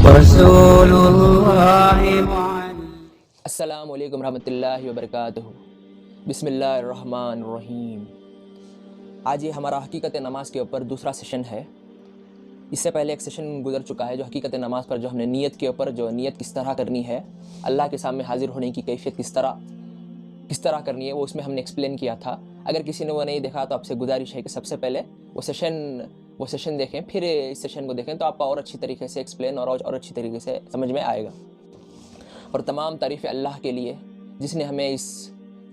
ورسول الله معلم. السلام علیکم ورحمۃ اللہ وبرکاتہ. بسم اللہ الرحمن الرحیم. آج یہ ہمارا حقیقت نماز کے اوپر دوسرا سیشن ہے. اس سے پہلے ایک سیشن گزر چکا ہے جو حقیقت نماز پر، جو ہم نے نیت کے اوپر، جو نیت کس طرح کرنی ہے، اللہ کے سامنے حاضر ہونے کی کیفیت کس طرح کرنی ہے، وہ اس میں ہم نے ایکسپلین کیا تھا. اگر کسی نے وہ نہیں دیکھا تو آپ سے گزارش ہے کہ سب سے پہلے وہ سیشن دیکھیں، پھر اس سیشن کو دیکھیں تو آپ کو اور اچھی طریقے سے ایکسپلین اور اچھی طریقے سے سمجھ میں آئے گا. اور تمام تعریف اللہ کے لیے جس نے ہمیں اس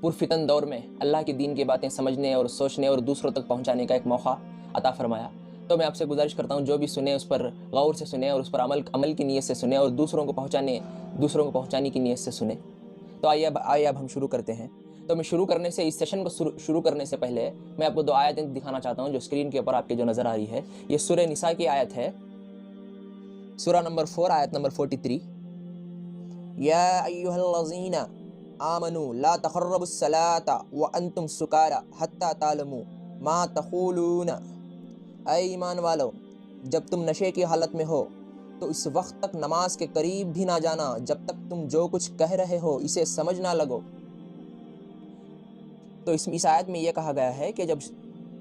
پرفتن دور میں اللہ کے دین کی باتیں سمجھنے اور سوچنے اور دوسروں تک پہنچانے کا ایک موقع عطا فرمایا. تو میں آپ سے گزارش کرتا ہوں جو بھی سنیں اس پر غور سے سنیں اور اس پر عمل کی نیت سے سنیں اور دوسروں کو پہنچانے کی نیت سے سنیں. تو آئیے اب ہم شروع کرتے ہیں. تو میں شروع کرنے سے، اس سیشن کو شروع کرنے سے پہلے میں آپ کو دو آیتیں دکھانا چاہتا ہوں جو اسکرین کے اوپر آپ کے جو نظر آ رہی ہے. یہ سورہ نساء کی آیت ہے، سورہ نمبر 4 آیت نمبر 43. یا ایھا الذین آمنوا لا تقربوا الصلاۃ وانتم سکارى حتی تعلموا ما تقولون. اے ایمان والو، جب تم نشے کی حالت میں ہو تو اس وقت تک نماز کے قریب بھی نہ جانا جب تک تم جو کچھ کہہ رہے ہو اسے سمجھ نہ لگو. تو اس آیت میں یہ کہا گیا ہے کہ جب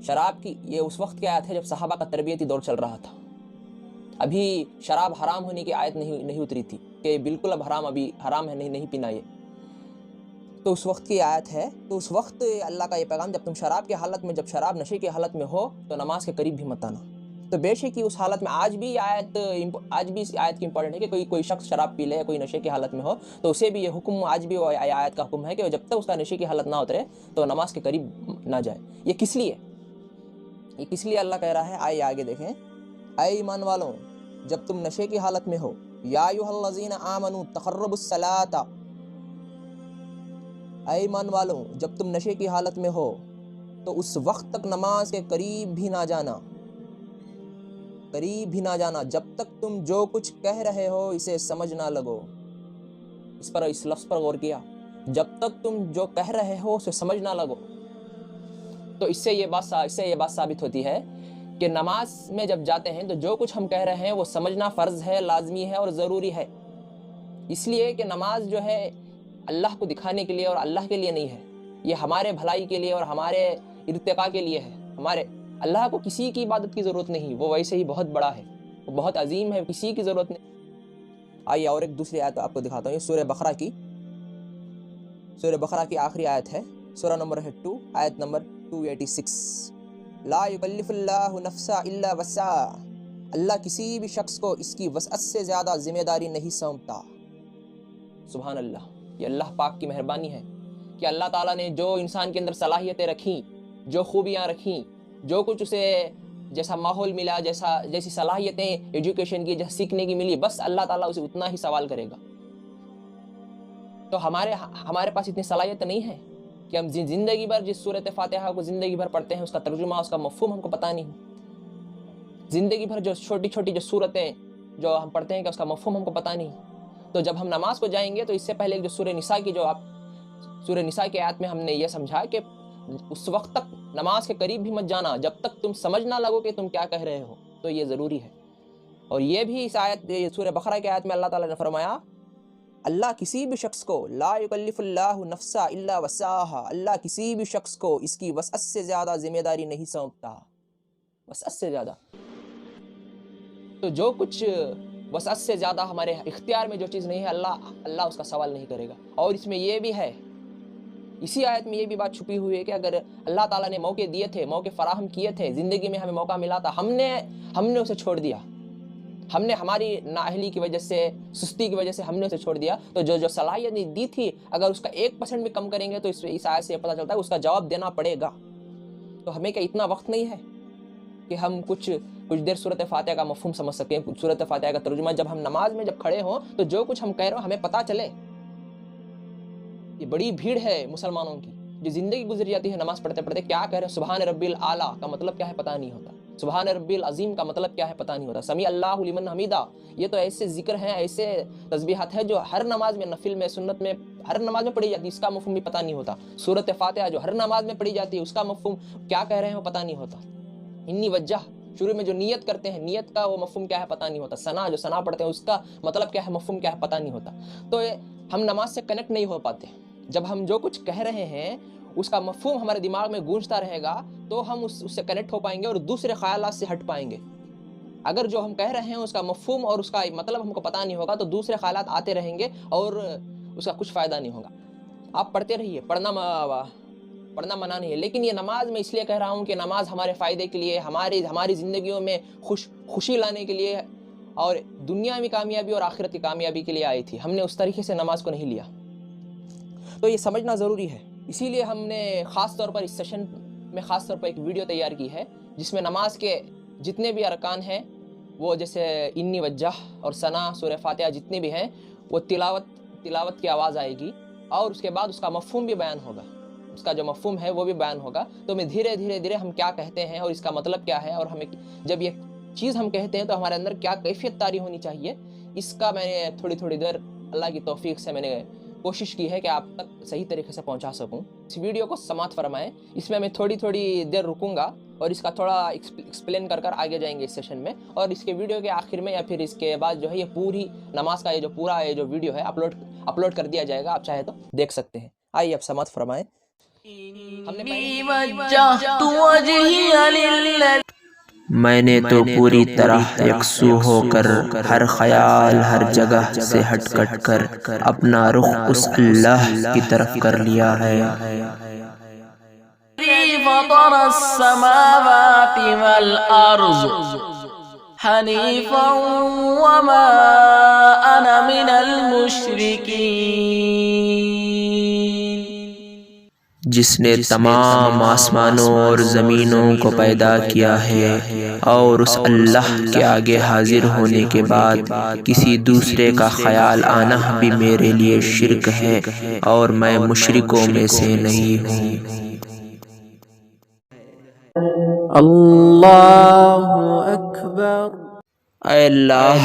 شراب کی، یہ اس وقت کی آیت ہے جب صحابہ کا تربیتی دور چل رہا تھا. ابھی شراب حرام ہونے کی آیت نہیں اتری تھی کہ بالکل اب حرام ہے، نہیں پینا. یہ تو اس وقت کی آیت ہے. تو اس وقت اللہ کا یہ پیغام، جب تم شراب کی حالت میں، جب شراب نشے کی حالت میں ہو تو نماز کے قریب بھی مت آنا. تو بے شک اس حالت میں آج بھی اس آیت کی امپورٹنٹ ہے کہ کوئی شخص شراب پی لے، کوئی نشے کی حالت میں ہو تو اسے بھی یہ حکم، آج بھی وہ آیت کا حکم ہے کہ جب تک اس کا نشے کی حالت نہ اترے تو نماز کے قریب نہ جائے. یہ کس لیے اللہ کہہ رہا ہے؟ آئیے آگے دیکھیں. اے ایمان والوں، جب تم نشے کی حالت میں ہو، یا ایھا الذین آمنوا تقربوا الصلاۃ. اے ایمان والوں، جب تم نشے کی حالت میں ہو تو اس وقت تک نماز کے قریب بھی نہ جانا جب تک تم جو کچھ کہہ رہے ہو اسے سمجھ نہ لگو. اس لفظ پر غور کیا، جب تک تم جو کہہ رہے ہو اسے سمجھ نہ لگو. تو اس سے یہ بات ثابت ہوتی ہے کہ نماز میں جب جاتے ہیں تو جو کچھ ہم کہہ رہے ہیں وہ سمجھنا فرض ہے، لازمی ہے اور ضروری ہے. اس لیے کہ نماز جو ہے اللہ کو دکھانے کے لیے اور اللہ کے لیے نہیں ہے، یہ ہمارے بھلائی کے لیے اور ہمارے ارتقاء کے لیے ہے. اللہ کو کسی کی عبادت کی ضرورت نہیں، وہ ویسے ہی بہت بڑا ہے، وہ بہت عظیم ہے، کسی کی ضرورت نہیں. آئیے اور ایک دوسری آیت آپ کو دکھاتا ہوں. یہ سورہ بقرہ کی آخری آیت ہے، سورہ نمبر 2 آیت نمبر 286. لا یکلف اللہ نفسا الا وسعہا. اللہ کسی بھی شخص کو اس کی وسعت سے زیادہ ذمہ داری نہیں سونپتا. سبحان اللہ. یہ اللہ پاک کی مہربانی ہے کہ اللہ تعالیٰ نے جو انسان کے اندر صلاحیتیں رکھیں، جو خوبیاں رکھیں، جو کچھ اسے جیسا ماحول ملا، جیسی صلاحیتیں ایجوکیشن کی، جیسا سیکھنے کی ملی، بس اللہ تعالیٰ اسے اتنا ہی سوال کرے گا. تو ہمارے پاس اتنی صلاحیت نہیں ہے کہ ہم زندگی بھر جس سورۃ فاتحہ کو زندگی بھر پڑھتے ہیں اس کا ترجمہ، اس کا مفہوم ہم کو پتہ نہیں. زندگی بھر جو چھوٹی چھوٹی جو سورتیں جو ہم پڑھتے ہیں کہ اس کا مفہوم ہم کو پتہ نہیں. تو جب ہم نماز کو جائیں گے تو اس سے پہلے جو سورہ نساء کی آیت میں ہم نے یہ سمجھا کہ اس وقت تک نماز کے قریب بھی مت جانا جب تک تم سمجھ نہ لگو کہ تم کیا کہہ رہے ہو. تو یہ ضروری ہے. اور یہ بھی اس سورہ بقرہ کی آیت میں اللہ تعالیٰ نے فرمایا، اللہ کسی بھی شخص کو، لا یکلف اللہ نفسا الا وسعہا، اللہ کسی بھی شخص کو اس کی وسعت سے زیادہ ذمہ داری نہیں سونپتا. وسعت سے زیادہ، تو جو کچھ وسعت سے زیادہ ہمارے اختیار میں جو چیز نہیں ہے، اللہ اس کا سوال نہیں کرے گا. اور اس میں یہ بھی ہے، اسی آیت میں یہ بھی بات چھپی ہوئی ہے کہ اگر اللہ تعالیٰ نے موقع دیے تھے، موقع فراہم کیے تھے، زندگی میں ہمیں موقع ملا تھا، ہم نے اسے چھوڑ دیا، ہم نے ہماری نااہلی کی وجہ سے، سستی کی وجہ سے ہم نے اسے چھوڑ دیا. تو جو صلاحیت دی تھی اگر اس کا 1% بھی کم کریں گے تو اس آیت سے یہ پتہ چلتا ہے اس کا جواب دینا پڑے گا. تو ہمیں کیا اتنا وقت نہیں ہے کہ ہم کچھ دیر سورۃ فاتحہ کا مفہوم سمجھ سکیں، سورۃ فاتحہ کا ترجمہ، جب ہم نماز میں جب کھڑے ہوں تو جو کچھ ہم کہہ رہے ہوں ہمیں پتہ چلے. یہ بڑی بھیڑ ہے مسلمانوں کی جو زندگی گزر جاتی ہے نماز پڑھتے پڑھتے کیا کہہ رہے ہیں. سبحان ربی الاعلیٰ کا مطلب کیا ہے پتہ نہیں ہوتا، سبحان ربی العظیم کا مطلب کیا ہے پتہ نہیں ہوتا، سمیع اللہ لمن حمیدہ. یہ تو ایسے ذکر ہیں، ایسے تسبیحات ہیں جو ہر نماز میں، نفل میں، سنت میں، ہر نماز میں پڑھی جاتی ہے، اس کا مفہوم بھی پتہ نہیں ہوتا. سورۃ فاتحہ جو ہر نماز میں پڑھی جاتی ہے اس کا مفہوم کیا کہہ رہے ہیں وہ پتہ نہیں ہوتا. انی وجہ شروع میں جو نیت کرتے ہیں، نیت کا وہ مفہوم کیا ہے پتہ نہیں ہوتا، ثنا جو ثنا پڑھتے ہیں اس کا مطلب کیا ہے، مفہوم کیا ہے پتہ نہیں ہوتا، تو ہم نماز سے کنیکٹ نہیں ہو پاتے۔ جب ہم جو کچھ کہہ رہے ہیں اس کا مفہوم ہمارے دماغ میں گونجتا رہے گا تو ہم اس سے کنیکٹ ہو پائیں گے اور دوسرے خیالات سے ہٹ پائیں گے۔ اگر جو ہم کہہ رہے ہیں اس کا مفہوم اور اس کا مطلب ہم کو پتہ نہیں ہوگا تو دوسرے خیالات آتے رہیں گے اور اس کا کچھ فائدہ نہیں ہوگا۔ آپ پڑھتے رہیے، پڑھنا منع نہیں ہے، لیکن یہ نماز میں اس لیے کہہ رہا ہوں کہ نماز ہمارے فائدے کے لیے، ہماری زندگیوں میں خوشی لانے کے لیے اور دنیا میں کامیابی اور آخرت کی کامیابی کے لیے آئی تھی۔ ہم نے اس طریقے سے نماز کو نہیں لیا، تو یہ سمجھنا ضروری ہے۔ اسی لیے ہم نے خاص طور پر اس سیشن میں خاص طور پر ایک ویڈیو تیار کی ہے جس میں نماز کے جتنے بھی ارکان ہیں، وہ جیسے انی وجہ اور ثنا، سورہ فاتحہ جتنے بھی ہیں، وہ تلاوت کی آواز آئے گی اور اس کے بعد اس کا مفہوم بھی بیان ہوگا، اس کا جو مفہوم ہے وہ بھی بیان ہوگا۔ تو میں دھیرے ہم کیا کہتے ہیں اور اس کا مطلب کیا ہے، اور ہمیں جب یہ چیز ہم کہتے ہیں تو ہمارے اندر کیا کیفیت طاری ہونی چاہیے، اس کا میں نے تھوڑی دیر اللہ کی توفیق سے میں نے کوشش کی ہے کہ آپ تک صحیح طریقے سے پہنچا سکوں۔ اس ویڈیو کو سماعت فرمائیں، اس میں تھوڑی دیر رکوں گا اور اس کا تھوڑا ایکسپلین کر آگے جائیں گے اس سیشن میں، اور اس کے ویڈیو کے آخر میں یا پھر اس کے بعد جو ہے یہ پوری نماز کا یہ جو ویڈیو ہے اپلوڈ کر دیا جائے گا، آپ چاہے تو دیکھ سکتے ہیں۔ آئیے اب سماعت فرمائیں۔ میں نے تو پوری طرح یکسو ہو کر ہر خیال ہر جگہ سے ہٹ کر اپنا رخ اس اللہ کی طرف کر لیا ہے۔ فطر السماوات والأرض حنيفا وما أنا من المشركين، جس نے تمام آسمانوں اور زمینوں کو پیدا کیا ہے اور اس اللہ کے آگے حاضر ہونے کے بعد کسی دوسرے کا خیال آنا بھی میرے لیے شرک ہے اور میں مشرکوں میں سے نہیں ہوں۔ اللہ اکبر۔ اے اللہ،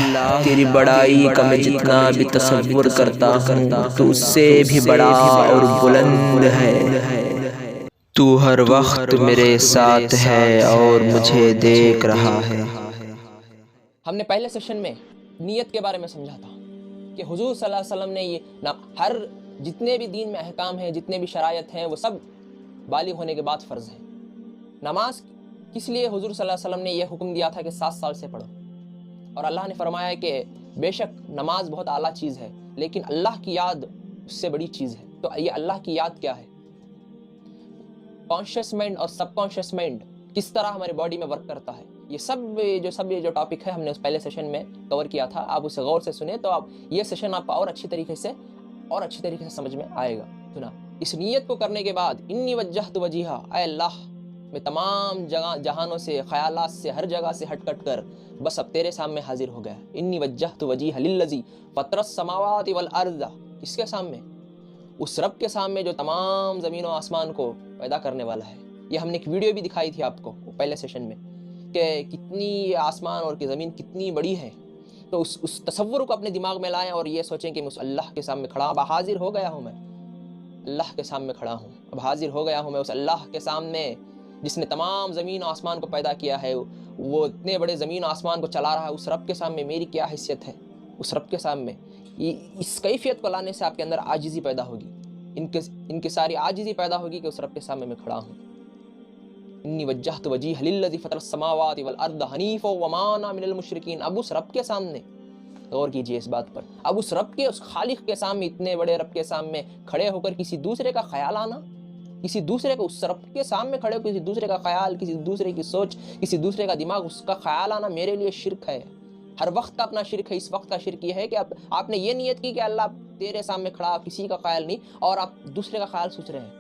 تیری بڑائی کا میں جتنا بھی تصور کرتا ہوں تو اس سے بھی بڑا اور بلند ہے۔ تو ہر وقت میرے ساتھ ہے اور مجھے دیکھ رہا ہے۔ ہم نے پہلے سیشن میں نیت کے بارے میں سمجھا تھا کہ حضور صلی اللہ علیہ وسلم نے یہ ہر جتنے بھی دین میں احکام ہیں، جتنے بھی شرائط ہیں، وہ سب بالغ ہونے کے بعد فرض ہیں۔ نماز کس لیے حضور صلی اللہ علیہ وسلم نے یہ حکم دیا تھا کہ 7 سال سے پڑھو، اور اللہ نے فرمایا کہ بے شک نماز بہت اعلیٰ چیز ہے لیکن اللہ کی یاد اس سے بڑی چیز ہے۔ تو یہ اللہ کی یاد کیا ہے؟ کانشیس مائنڈ اور سب کانشیس مائنڈ کس طرح ہماری باڈی میں ورک کرتا ہے، یہ سب جو ٹاپک ہے ہم نے اس پہلے سیشن میں کور کیا تھا۔ آپ اسے غور سے سنیں تو یہ سیشن آپ کو اور اچھی طریقے سے سمجھ میں آئے گا۔ سنا، اس نیت کو کرنے کے بعد انی وجہت وجیہا، اے اللہ میں تمام جہانوں سے، خیالات سے، ہر جگہ سے ہٹ کر بس اب تیرے سامنے حاضر ہو گیا۔ انی وجہت وجیہا للذی فطر السماوات والارض، کس کے سامنے؟ اس رب کے سامنے جو تمام زمین و آسمان کو پیدا کرنے والا ہے۔ یہ ہم نے ایک ویڈیو بھی دکھائی تھی آپ کو پہلے سیشن میں کہ کتنی آسمان اور کی زمین کتنی بڑی ہے۔ تو اس تصور کو اپنے دماغ میں لائیں اور یہ سوچیں کہ میں اس اللہ کے سامنے کھڑا، اب حاضر ہو گیا ہوں، میں اللہ کے سامنے کھڑا ہوں، اب حاضر ہو گیا ہوں میں اس اللہ کے سامنے جس نے تمام زمین و آسمان کو پیدا کیا ہے، وہ اتنے بڑے زمین و آسمان کو چلا رہا ہے۔ اس رب کے سامنے میری کیا حیثیت ہے؟ اس رب کے سامنے اس کیفیت کو لانے سے آپ کے اندر عاجزی پیدا ہوگی، ان کی ساری عاجزی پیدا ہوگی کہ اس رب کے سامنے میں کھڑا ہوں۔ انی وجہت وجیہ للذی فطر السماوات والارض حنیفا وما انا من المشرکین۔ اب اس رب کے سامنے غور کیجئے اس بات پر، اب اس رب کے، اس خالق کے سامنے، اتنے بڑے رب کے سامنے کھڑے ہو کر کسی دوسرے کا خیال آنا، کسی دوسرے کو، اس رب کے سامنے کھڑے ہو کسی دوسرے کا خیال، کسی دوسرے کی سوچ، کسی دوسرے کا دماغ، اس کا خیال آنا میرے لیے شرک ہے۔ ہر وقت کا اپنا شرک ہے۔ اس وقت کا شرک یہ ہے کہ آپ نے یہ نیت کی کہ اللہ تیرے سامنے کھڑا، کسی کا خیال نہیں، اور آپ دوسرے کا خیال سوچ رہے ہیں۔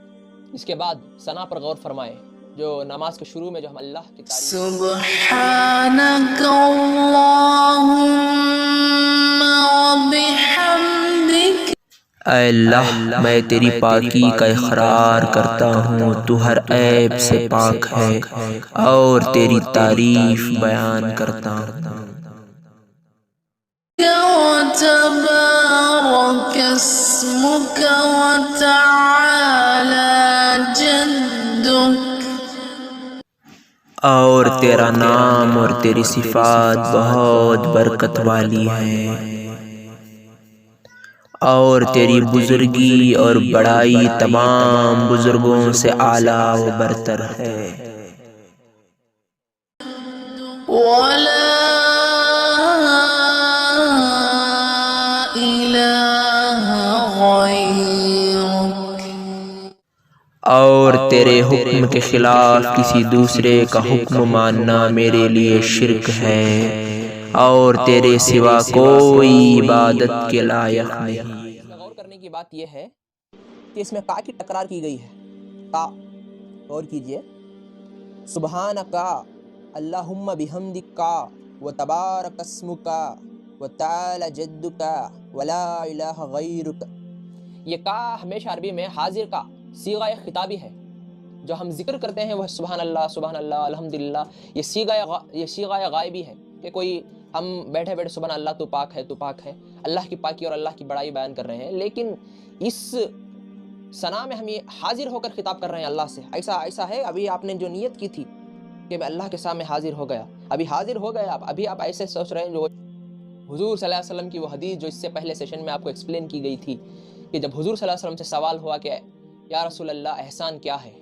اس کے بعد ثنا پر غور فرمائیں، جو نماز کے شروع میں جو ہم اللہ کی تعریف، سبحانک اللہم وبحمدک، اے اللہ میں تیری پاکی کا اقرار کرتا ہوں، تو ہر عیب سے پاک ہے اور تیری تعریف بیان کرتا ہوں۔ وتبارک اسمک وتعالی جدک، اور تیرا نام اور تیری صفات بہت برکت والی ہیں، اور تیری بزرگی اور بڑائی تمام بزرگوں سے اعلیٰ و برتر ہے۔ ولا إله غيرك اور تیرے حکم کے خلاف کسی دوسرے کا حکم ماننا میرے لیے شرک ہے، اور تیرے سوا کوئی عبادت کے لائق نہیں۔ اس میں غور کرنے کی بات یہ ہے کہ اس میں کا کی تکرار کی گئی ہے۔ کا، غور کیجئے، سبحانکا، اللہم بحمدکا وتبارک اسمکا وتعالی جدکا ولا الہ غیرک۔ یہ کا ہمیشہ عربی میں حاضر کا صیغہ خطابی ہے۔ جو ہم ذکر کرتے ہیں وہ سبحان اللہ، الحمدللہ، یہ صیغہ غائبی ہے کہ کوئی ہم بیٹھے بیٹھے سبحان اللہ تو پاک ہے، تو پاک ہے، اللہ کی پاکی اور اللہ کی بڑائی بیان کر رہے ہیں، لیکن اس ثنا میں ہم یہ حاضر ہو کر خطاب کر رہے ہیں اللہ سے۔ ایسا ہے، ابھی آپ نے جو نیت کی تھی کہ میں اللہ کے سامنے حاضر ہو گیا، ابھی حاضر ہو گیا، ابھی آپ ایسے سوچ رہے ہیں۔ جو حضور صلی اللہ علیہ وسلم کی وہ حدیث جو اس سے پہلے سیشن میں آپ کو ایکسپلین کی گئی تھی، کہ جب حضور صلی اللہ علیہ وسلم سے سوال ہوا کہ یا رسول اللہ احسان کیا ہے،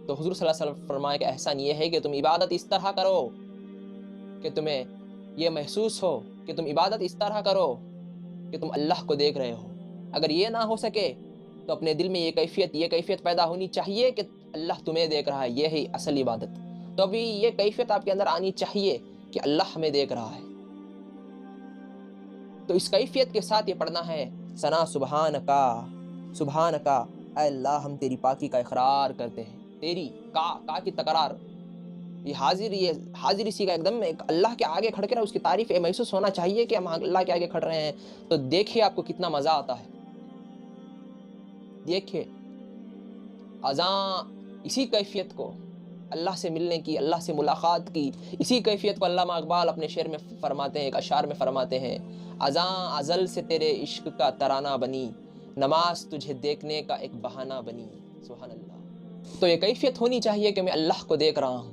تو حضور صلی اللہ علیہ وسلم فرمایا کہ احسان یہ ہے کہ تم عبادت اس طرح کرو کہ تمہیں یہ محسوس ہو کہ تم عبادت اس طرح کرو کہ تم اللہ کو دیکھ رہے ہو۔ اگر یہ نہ ہو سکے تو اپنے دل میں یہ کیفیت پیدا ہونی چاہیے کہ اللہ تمہیں دیکھ رہا ہے، یہ ہے اصل عبادت۔ تو ابھی یہ کیفیت آپ کے اندر آنی چاہیے کہ اللہ ہمیں دیکھ رہا ہے۔ تو اس کیفیت کے ساتھ یہ پڑھنا ہے ثنا سبحانکا، سبحانکا، اے اللہ ہم تیری پاکی کا اقرار کرتے ہیں۔ تیری کا کی تکرار، یہ حاضری سی کا ایک دم ایک اللہ کے آگے کھڑ کر اس کی تعریف محسوس ہونا چاہیے کہ ہم اللہ کے آگے کھڑ رہے ہیں۔ تو دیکھیے آپ کو کتنا مزہ آتا ہے۔ دیکھیے اذان، اسی کیفیت کو اللہ سے ملنے کی، اللہ سے ملاقات کی، اسی کیفیت کو علامہ اقبال اپنے شعر میں فرماتے ہیں، ایک اشعار میں فرماتے ہیں، اذان ازل سے تیرے عشق کا ترانہ بنی، نماز تجھے دیکھنے کا ایک بہانہ بنی۔ سبحان اللہ۔ تو یہ کیفیت ہونی چاہیے کہ میں اللہ کو دیکھ رہا ہوں،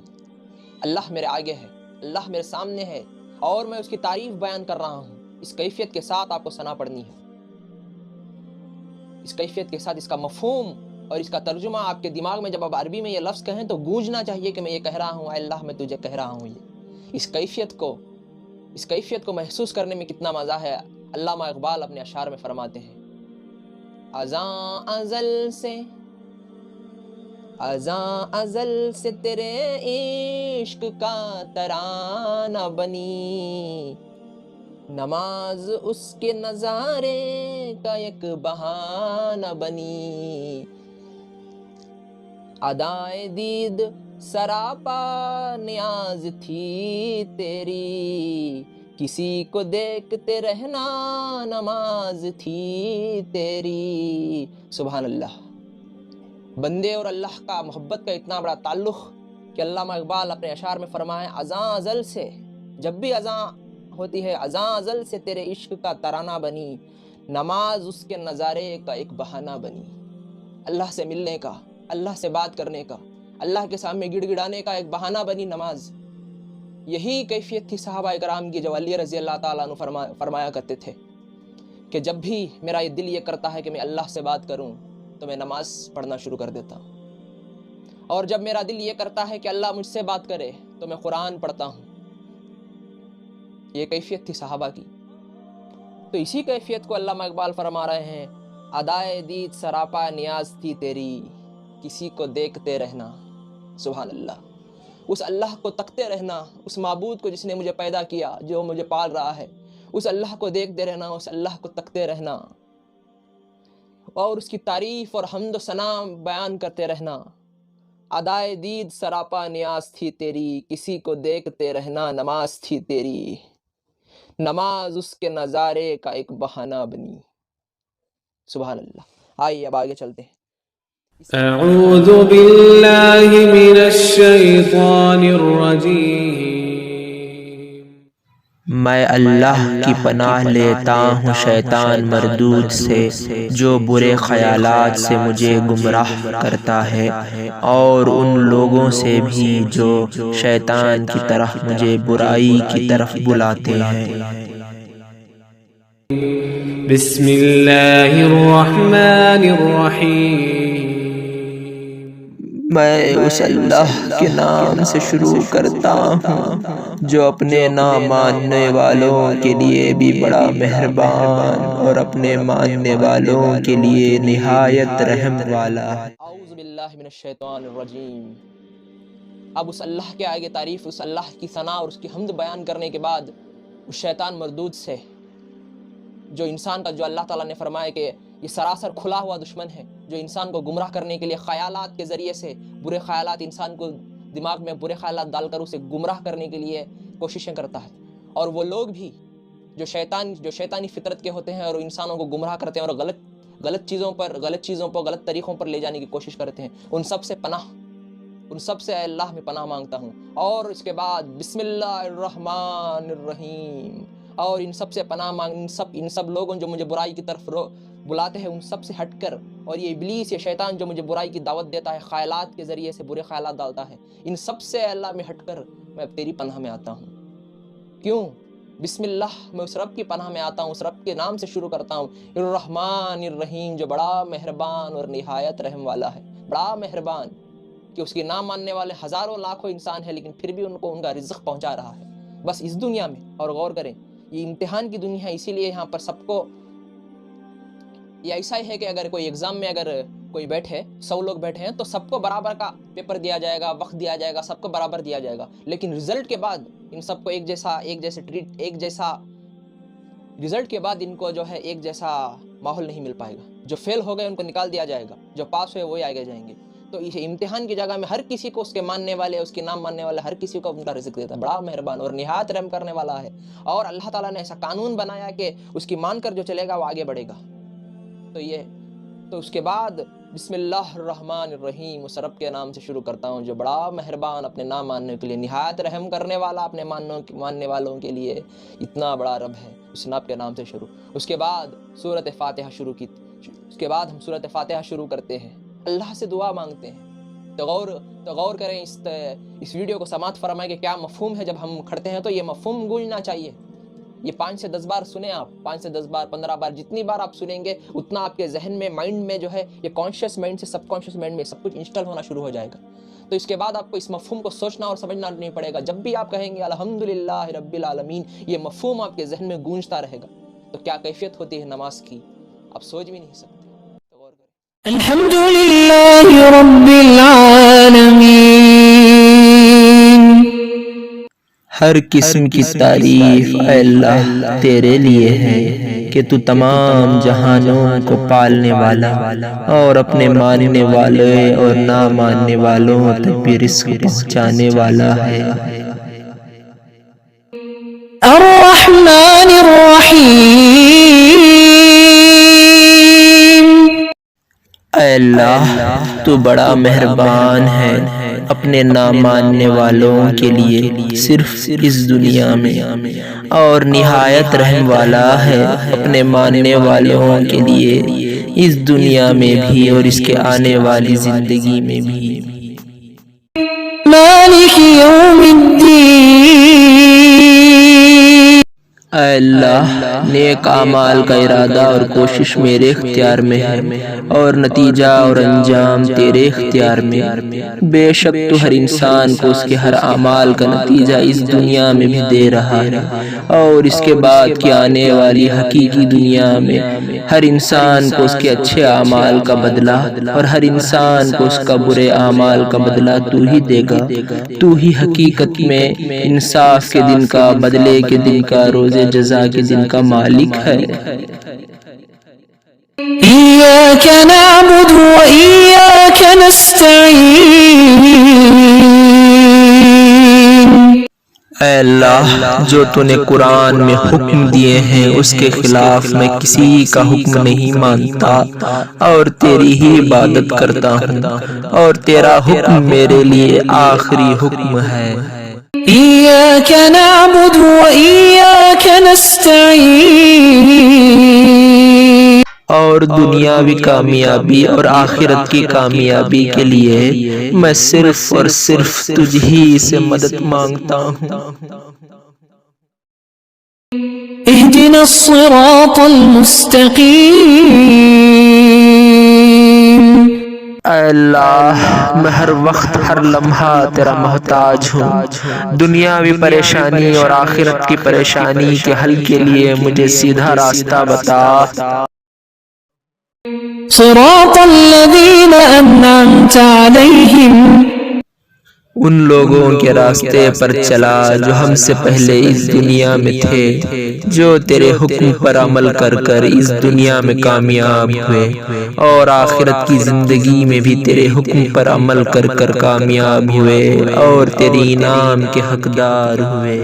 اللہ میرے آگے ہے، اللہ میرے سامنے ہے، اور میں اس کی تعریف بیان کر رہا ہوں۔ اس کیفیت کے ساتھ آپ کو ثنا پڑھنی ہے۔ اس کیفیت کے ساتھ اس کا مفہوم اور اس کا ترجمہ آپ کے دماغ میں جب آپ عربی میں یہ لفظ کہیں تو گونجنا چاہیے کہ میں یہ کہہ رہا ہوں، اے اللہ میں تجھے کہہ رہا ہوں۔ یہ اس کیفیت کو محسوس کرنے میں کتنا مزہ ہے۔ علامہ اقبال اپنے اشعار میں فرماتے ہیں، اذان ازل سے تیرے عشق کا ترانہ بنی، نماز اس کے نظارے کا ایک بہانہ بنی، ادائے دید سراپا نیاز تھی تیری، کسی کو دیکھتے رہنا نماز تھی تیری۔ سبحان اللہ۔ بندے اور اللہ کا محبت کا اتنا بڑا تعلق کہ علامہ اقبال اپنے اشعار میں فرمائے، اذان ازل سے، جب بھی اذان ہوتی ہے، اذان ازل سے تیرے عشق کا ترانہ بنی، نماز اس کے نظارے کا ایک بہانہ بنی۔ اللہ سے ملنے کا، اللہ سے بات کرنے کا، اللہ کے سامنے گڑ گڑانے کا ایک بہانہ بنی نماز۔ یہی کیفیت تھی صحابہ کرام کی، جو علی رضی اللہ تعالیٰ عنہ فرمایا کرتے تھے کہ جب بھی میرا یہ دل یہ کرتا ہے کہ میں اللہ سے بات کروں تو میں نماز پڑھنا شروع کر دیتا ہوں، اور جب میرا دل یہ کرتا ہے کہ اللہ مجھ سے بات کرے تو میں قرآن پڑھتا ہوں۔ یہ کیفیت تھی صحابہ کی۔ تو اسی کیفیت کو علامہ اقبال فرما رہے ہیں، ادائے دید سراپا نیاز تھی تیری، کسی کو دیکھتے رہنا۔ سبحان اللہ۔ اس اللہ کو تکتے رہنا، اس معبود کو جس نے مجھے پیدا کیا، جو مجھے پال رہا ہے، اس اللہ کو دیکھتے رہنا، اس اللہ کو تکتے رہنا، اور اس کی تعریف اور حمد و ثنا بیان کرتے رہنا۔ ادائے دید سراپا نیاز تھی تیری، کسی کو دیکھتے رہنا نماز تھی تیری، نماز اس کے نظارے کا ایک بہانہ بنی۔ سبحان اللہ۔ آئیے اب آگے چلتے ہیں۔ اعوذ باللہ من الشیطان الرجیم میں اللہ کی پناہ لیتا ہوں شیطان مردود سے جو برے خیالات سے مجھے گمراہ کرتا ہے، اور ان لوگوں سے بھی جو شیطان کی طرف مجھے برائی کی طرف بلاتے ہیں۔ بسم اللہ الرحمن الرحیم۔ میں اس اللہ کے نام سے شروع کرتا ہوں جو اپنے نہ ماننے والوں کے لیے بھی بڑا مہربان اور اپنے ماننے والوں کے لیے نہایت رحم والا ہے۔ اعوذ باللہ من الشیطان الرجیم۔ اب اس اللہ کے آگے تعریف، اس اللہ کی ثنا اور اس کی حمد بیان کرنے کے بعد اس شیطان مردود سے، جو انسان کا، جو اللہ تعالیٰ نے فرمایا کہ یہ سراسر کھلا ہوا دشمن ہے، جو انسان کو گمراہ کرنے کے لیے خیالات کے ذریعے سے، برے خیالات، انسان کو دماغ میں برے خیالات ڈال کر اسے گمراہ کرنے کے لیے کوششیں کرتا ہے۔ اور وہ لوگ بھی جو شیطانی فطرت کے ہوتے ہیں اور انسانوں کو گمراہ کرتے ہیں اور غلط چیزوں پر، غلط طریقوں پر لے جانے کی کوشش کرتے ہیں، ان سب سے اے اللہ میں پناہ مانگتا ہوں۔ اور اس کے بعد بسم اللہ الرحمن الرحیم، اور ان سب سے پناہ مانگ، ان سب لوگوں جو مجھے برائی کی طرف بلاتے ہیں، ان سب سے ہٹ کر، اور یہ ابلیس، یہ شیطان جو مجھے برائی کی دعوت دیتا ہے، خیالات کے ذریعے سے برے خیالات ڈالتا ہے، ان سب سے اللہ میں ہٹ کر میں اب تیری پناہ میں آتا ہوں۔ کیوں؟ بسم اللہ، میں اس رب کی پناہ میں آتا ہوں، اس رب کے نام سے شروع کرتا ہوں، الرحمن الرحیم، جو بڑا مہربان اور نہایت رحم والا ہے، بڑا مہربان، کہ اس کے نام ماننے والے ہزاروں لاکھوں انسان ہیں، لیکن پھر بھی ان کو ان کا رزق پہنچا رہا ہے، بس اس دنیا میں۔ اور غور کریں، یہ امتحان کی دنیا ہے، اسی لیے یہاں پر سب کو، یہ ایسا ہی ہے کہ اگر کوئی ایگزام میں اگر کوئی بیٹھے، 100 لوگ بیٹھے ہیں تو سب کو برابر کا پیپر دیا جائے گا، وقت دیا جائے گا، سب کو برابر دیا جائے گا، لیکن رزلٹ کے بعد ان سب کو ایک جیسا رزلٹ کے بعد ان کو جو ہے ایک جیسا ماحول نہیں مل پائے گا۔ جو فیل ہو گئے ان کو نکال دیا جائے گا، جو پاس ہوئے وہی آگے جائیں گے۔ تو اس امتحان کی جگہ میں ہر کسی کو، اس کے ماننے والے، اس کے نام ماننے والے، ہر کسی کو ان کا رزق دیتا ہے، بڑا مہربان اور نہایت رحم کرنے والا ہے۔ اور اللہ تعالیٰ نے ایسا قانون بنایا کہ اس کی مان کر جو چلے گا وہ آگے بڑھے گا۔ تو اس کے بعد بسم اللہ الرحمن الرحیم، اس رب کے نام سے شروع کرتا ہوں جو بڑا مہربان، اپنے نام ماننے کے لیے نہایت رحم کرنے والا، اپنے ماننے والوں کے لیے اتنا بڑا رب ہے، اس رب کے نام سے شروع۔ اس کے بعد سورۃ فاتحہ شروع کی، اس کے بعد ہم سورۃ فاتحہ شروع کرتے ہیں، اللہ سے دعا مانگتے ہیں۔ تو غور کریں، اس ویڈیو کو سماعت فرمائیں کہ کیا مفہوم ہے۔ جب ہم کھڑتے ہیں تو یہ مفہوم گونجنا چاہیے۔ یہ 5 سے 10 بار سنیں آپ، 5 سے 10 بار، 15 بار، جتنی بار آپ سنیں گے اتنا آپ کے ذہن میں، مائنڈ میں جو ہے، یہ کانشیس مائنڈ سے سب کانشیس مائنڈ میں سب کچھ انسٹال ہونا شروع ہو جائے گا۔ تو اس کے بعد آپ کو اس مفہوم کو سوچنا اور سمجھنا نہیں پڑے گا۔ جب بھی آپ کہیں گے الحمدللہ رب العالمین، یہ مفہوم آپ کے ذہن میں گونجتا رہے گا۔ تو کیا کیفیت ہوتی ہے نماز کی، آپ سوچ بھی نہیں سکتے۔ تو غور کریں۔ الحمدللہ رب العالمین۔ ہر قسم کی تعریف اے اللہ تیرے لیے ہے کہ تو تمام جہانوں کو پالنے والا اور اپنے ماننے والے اور نہ ماننے والوں تک بھی رزق پہنچانے والا ہے۔ الرحمن الرحیم۔ اے اللہ تو بڑا مہربان ہے اپنے نہ ماننے والوں کے لیے صرف اس دنیا میں، اور نہایت رحم والا ہے اپنے ماننے والوں کے لیے اس دنیا میں بھی اور اس کے آنے والی زندگی میں بھی۔ مالک یوم الدین۔ اے اللہ نیک اعمال کا ارادہ اور کوشش میرے اختیار میں ہے، اور نتیجہ اور انجام تیرے اختیار میں۔ بے شک تو ہر انسان کو اس کے ہر اعمال کا نتیجہ اس دنیا میں بھی دے رہا ہے، اور اس کے بعد کی آنے والی حقیقی دنیا میں ہر انسان کو اس کے اچھے اعمال کا بدلہ اور ہر انسان کو اس کا برے اعمال کا بدلہ تو ہی دے گا۔ تو ہی حقیقت میں انصاف کے دن کا، بدلے کے دن کا، روز جزا کے دن کا مالک ہے۔ ایاک نعبد و ایاک نستعین۔ اے اللہ جو تو نے قرآن میں حکم دیے ہیں اس کے خلاف میں کسی کا حکم نہیں مانتا، اور تیری ہی عبادت کرتا ہوں، اور تیرا حکم میرے لیے آخری حکم ہے۔ إياك نعبد وإياك نستعين اور دنیاوی کامیابی اور آخرت کی کامیابی کے لیے میں صرف اور صرف تجھ ہی سے مدد مانگتا ہوں۔ اهدنا الصراط المستقيم۔ اے اللہ میں ہر وقت ہر لمحہ تیرا محتاج ہوں، دنیاوی پریشانی اور آخرت کی پریشانی کے حل کے لیے مجھے سیدھا راستہ بتا۔ صراط الذين أنعمت عليهم، ان لوگوں کے راستے پر چلا جو ہم سے پہلے اس دنیا میں تھے، جو تیرے حکم پر عمل کر کر اس دنیا میں کامیاب ہوئے اور آخرت کی زندگی میں بھی تیرے حکم پر عمل کر کر کامیاب ہوئے اور تیری انعام کے حقدار ہوئے۔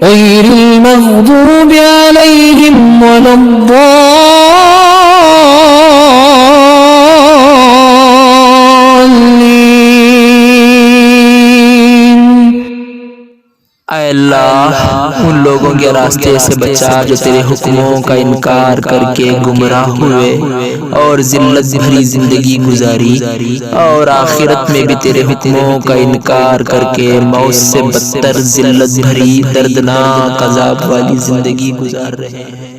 غير المغضوب عليهم ولا الضالين۔ اے اللہ ان لوگوں کے راستے سے بچا جو تیرے حکموں کا انکار کر کے گمراہ ہوئے اور ذلت بھری زندگی گزاری اور آخرت میں بھی تیرے حکموں کا انکار کر کے موت سے بدتر ذلت بھری دردناک عذاب والی زندگی گزار رہے ہیں۔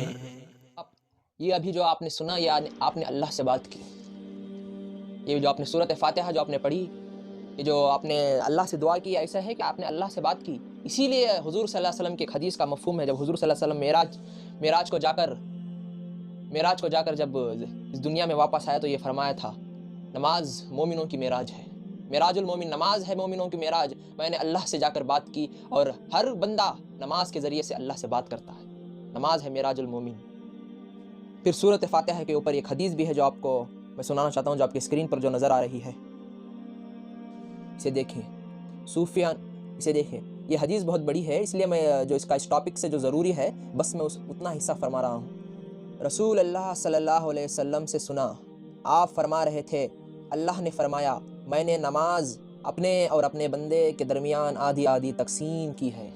یہ ابھی جو آپ نے سنا، یہ آپ نے اللہ سے بات کی۔ یہ جو آپ نے سورۃ فاتحہ جو آپ نے پڑھی، یہ جو آپ نے اللہ سے دعا کی، ایسا ہے کہ آپ نے اللہ سے بات کی۔ اسی لیے حضور صلی اللہ علیہ وسلم کی ایک حدیث کا مفہوم ہے، جب حضور صلی اللہ علیہ وسلم معراج کو جا کر جب اس دنیا میں واپس آیا تو یہ فرمایا تھا، نماز مومنوں کی معراج ہے، معراج المومن نماز ہے مومنوں کی معراج۔ میں نے اللہ سے جا کر بات کی، اور ہر بندہ نماز کے ذریعے سے اللہ سے بات کرتا ہے، نماز ہے معراج المومن۔ پھر سورۃ فاتحہ کے اوپر ایک حدیث بھی ہے جو آپ کو میں سنانا چاہتا ہوں، جو آپ کی اسکرین پر جو نظر آ رہی ہے، اسے دیکھیں صوفیان، اسے دیکھیں۔ یہ حدیث بہت بڑی ہے، اس لیے میں جو اس کا اس ٹاپک سے جو ضروری ہے بس میں اتنا حصہ فرما رہا ہوں۔ رسول اللہ صلی اللہ علیہ وسلم سے سنا، آپ فرما رہے تھے، اللہ نے فرمایا میں نے نماز اپنے اور اپنے بندے کے درمیان آدھی آدھی تقسیم کی ہے۔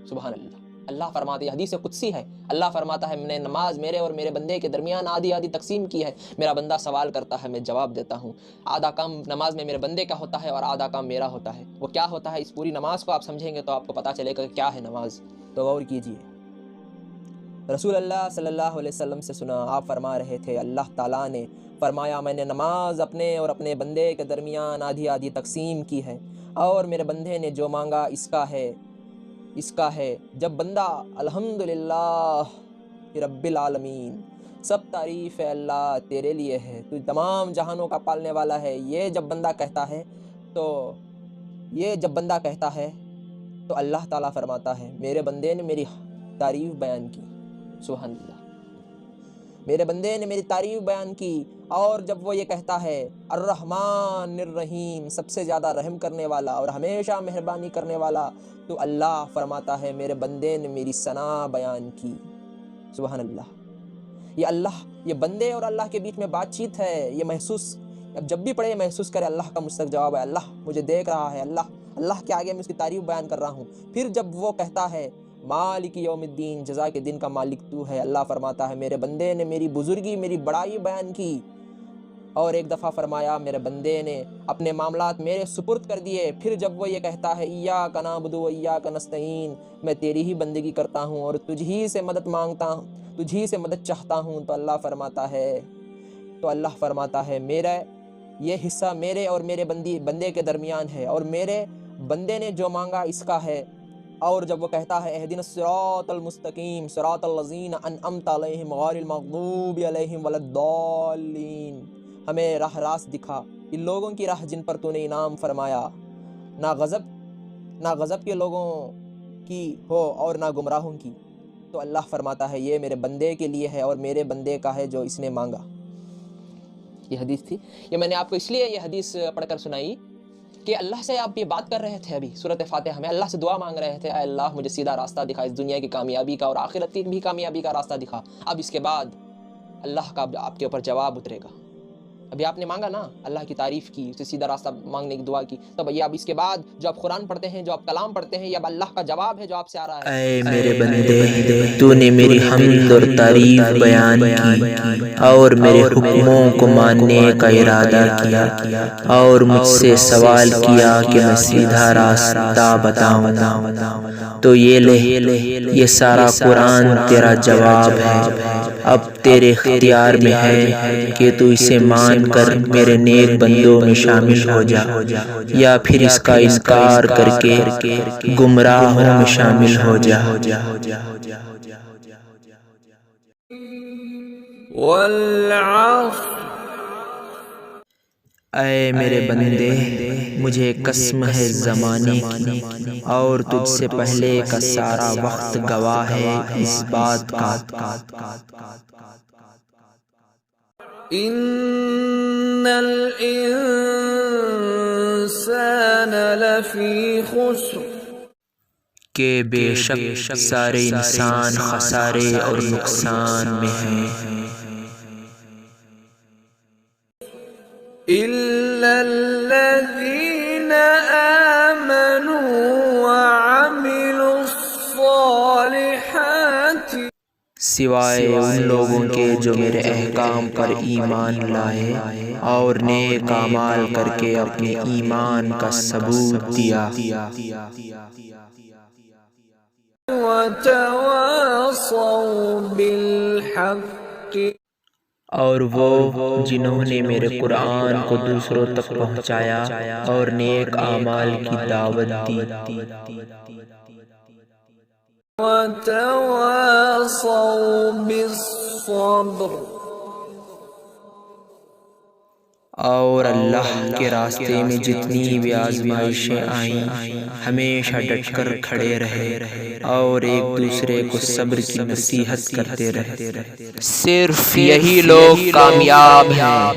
سبحان اللہ، اللہ فرماتے ہیں، حدیث قدسی ہے، اللہ فرماتا ہے میں نے نماز میرے اور میرے بندے کے درمیان آدھی آدھی تقسیم کی ہے۔ میرا بندہ سوال کرتا ہے، میں جواب دیتا ہوں۔ آدھا کام نماز میں میرے بندے کا ہوتا ہے اور آدھا کام میرا ہوتا ہے۔ وہ کیا ہوتا ہے، اس پوری نماز کو آپ سمجھیں گے تو آپ کو پتہ چلے گا کہ کیا ہے نماز، تو غور کیجئے۔ رسول اللہ صلی اللہ علیہ وسلم سے سنا، آپ فرما رہے تھے، اللہ تعالیٰ نے فرمایا میں نے نماز اپنے اور اپنے بندے کے درمیان آدھی آدھی تقسیم کی ہے، اور میرے بندے نے جو مانگا اس کا ہے۔ جب بندہ الحمدللہ رب العالمین، سب تعریف ہے اللہ تیرے لیے ہے، تو تمام جہانوں کا پالنے والا ہے، یہ جب بندہ کہتا ہے تو اللہ تعالیٰ فرماتا ہے میرے بندے نے میری تعریف بیان کی۔ سبحان اللہ، میرے بندے نے میری تعریف بیان کی۔ اور جب وہ یہ کہتا ہے الرحمن الرحیم، سب سے زیادہ رحم کرنے والا اور ہمیشہ مہربانی کرنے والا، تو اللہ فرماتا ہے میرے بندے نے میری ثنا بیان کی۔ سبحان اللہ، یہ بندے اور اللہ کے بیچ میں بات چیت ہے، یہ محسوس اب جب بھی پڑھے محسوس کرے اللہ کا مجھ تک جواب ہے، اللہ مجھے دیکھ رہا ہے، اللہ کے آگے میں اس کی تعریف بیان کر رہا ہوں۔ پھر جب وہ کہتا ہے مالک یوم الدین، جزا کے دن کا مالک تو ہے، اللہ فرماتا ہے میرے بندے نے میری بزرگی میری بڑائی بیان کی۔ اور ایک دفعہ فرمایا میرے بندے نے اپنے معاملات میرے سپرد کر دیے۔ پھر جب وہ یہ کہتا ہے ایاک نعبد و ایاک نستعین، میں تیری ہی بندگی کرتا ہوں اور تجھ ہی سے مدد مانگتا ہوں، تجھ ہی سے مدد چاہتا ہوں، تو اللہ فرماتا ہے میرا یہ حصہ میرے اور میرے بندے کے درمیان ہے، اور میرے بندے نے جو مانگا اس کا ہے۔ اور جب وہ کہتا ہے اہدنا الصراط المستقیم صراط الذین انعمت علیہم غیر المغضوب علیہم ولا الضالین، ہمیں راست دکھا، ان لوگوں کی راہ جن پر تو نے انعام فرمایا، نہ غضب کے لوگوں کی ہو اور نہ گمراہوں کی۔ تو اللہ فرماتا ہے یہ میرے بندے کے لیے ہے اور میرے بندے کا ہے جو اس نے مانگا۔ یہ حدیث تھی، یہ میں نے آپ کو اس لیے یہ حدیث پڑھ کر سنائی کہ اللہ سے آپ یہ بات کر رہے تھے، ابھی سورۃ فاتحہ میں اللہ سے دعا مانگ رہے تھے، اے اللہ مجھے سیدھا راستہ دکھا، اس دنیا کی کامیابی کا اور آخرت کی بھی کامیابی کا راستہ دکھا۔ اب اس کے بعد اللہ کا آپ کے اوپر جواب اترے گا، ابھی آپ نے مانگا نا، اللہ کی تعریف کی، اسے سیدھا راستہ مانگنے کی دعا کی، تو یہ اب اس کے بعد جو آپ قرآن پڑھتے ہیں، جو آپ کلام پڑھتے ہیں، یہ اب اللہ کا جواب ہے جو آپ سے آ رہا ہے۔ اے میرے بندے، تو نے میری حمد اور تعریف بیان کی اور میرے حکموں کو ماننے کا ارادہ کیا اور مجھ سے سوال کیا کہ میں سیدھا راستہ بتاؤں، تو یہ لے، یہ سارا قرآن تیرا جواب ہے۔ اب تیرے اختیار میں ہے کہ تو اسے مان کر میرے نیک بندوں میں شامل ہو جا، یا پھر اس کا انکار کر کے گمراہوں میں شامل ہو جا۔ والعصر اے میرے بندے، مجھے قسم ہے زمانے کی اور تجھ سے پہلے کا سارا وقت گواہ ہے اس بات کا۔ إن الإنسان لفی خسر کہ بے شک سارے انسان خسارے اور نقصان میں ہیں، إلا الذين آمنوا وعملوا الصالحات سوائے ان لوگوں کے جو میرے احکام پر ایمان لائے اور نیک اعمال کر کے اپنے ایمان کا ثبوت دیا، وتواصوا بالحق اور وہ جنہوں نے میرے قرآن کو دوسروں تک پہنچایا اور نیک اعمال کی دعوت دی، وتواصوا بالصبر اور اللہ کے راستے میں جتنی بھی آزمائشیں آئیں ہمیشہ ڈٹ کر کھڑے رہے اور ایک دوسرے کو صبر کی نصیحت کرتے رہے۔ صرف یہی لوگ کامیاب ہیں۔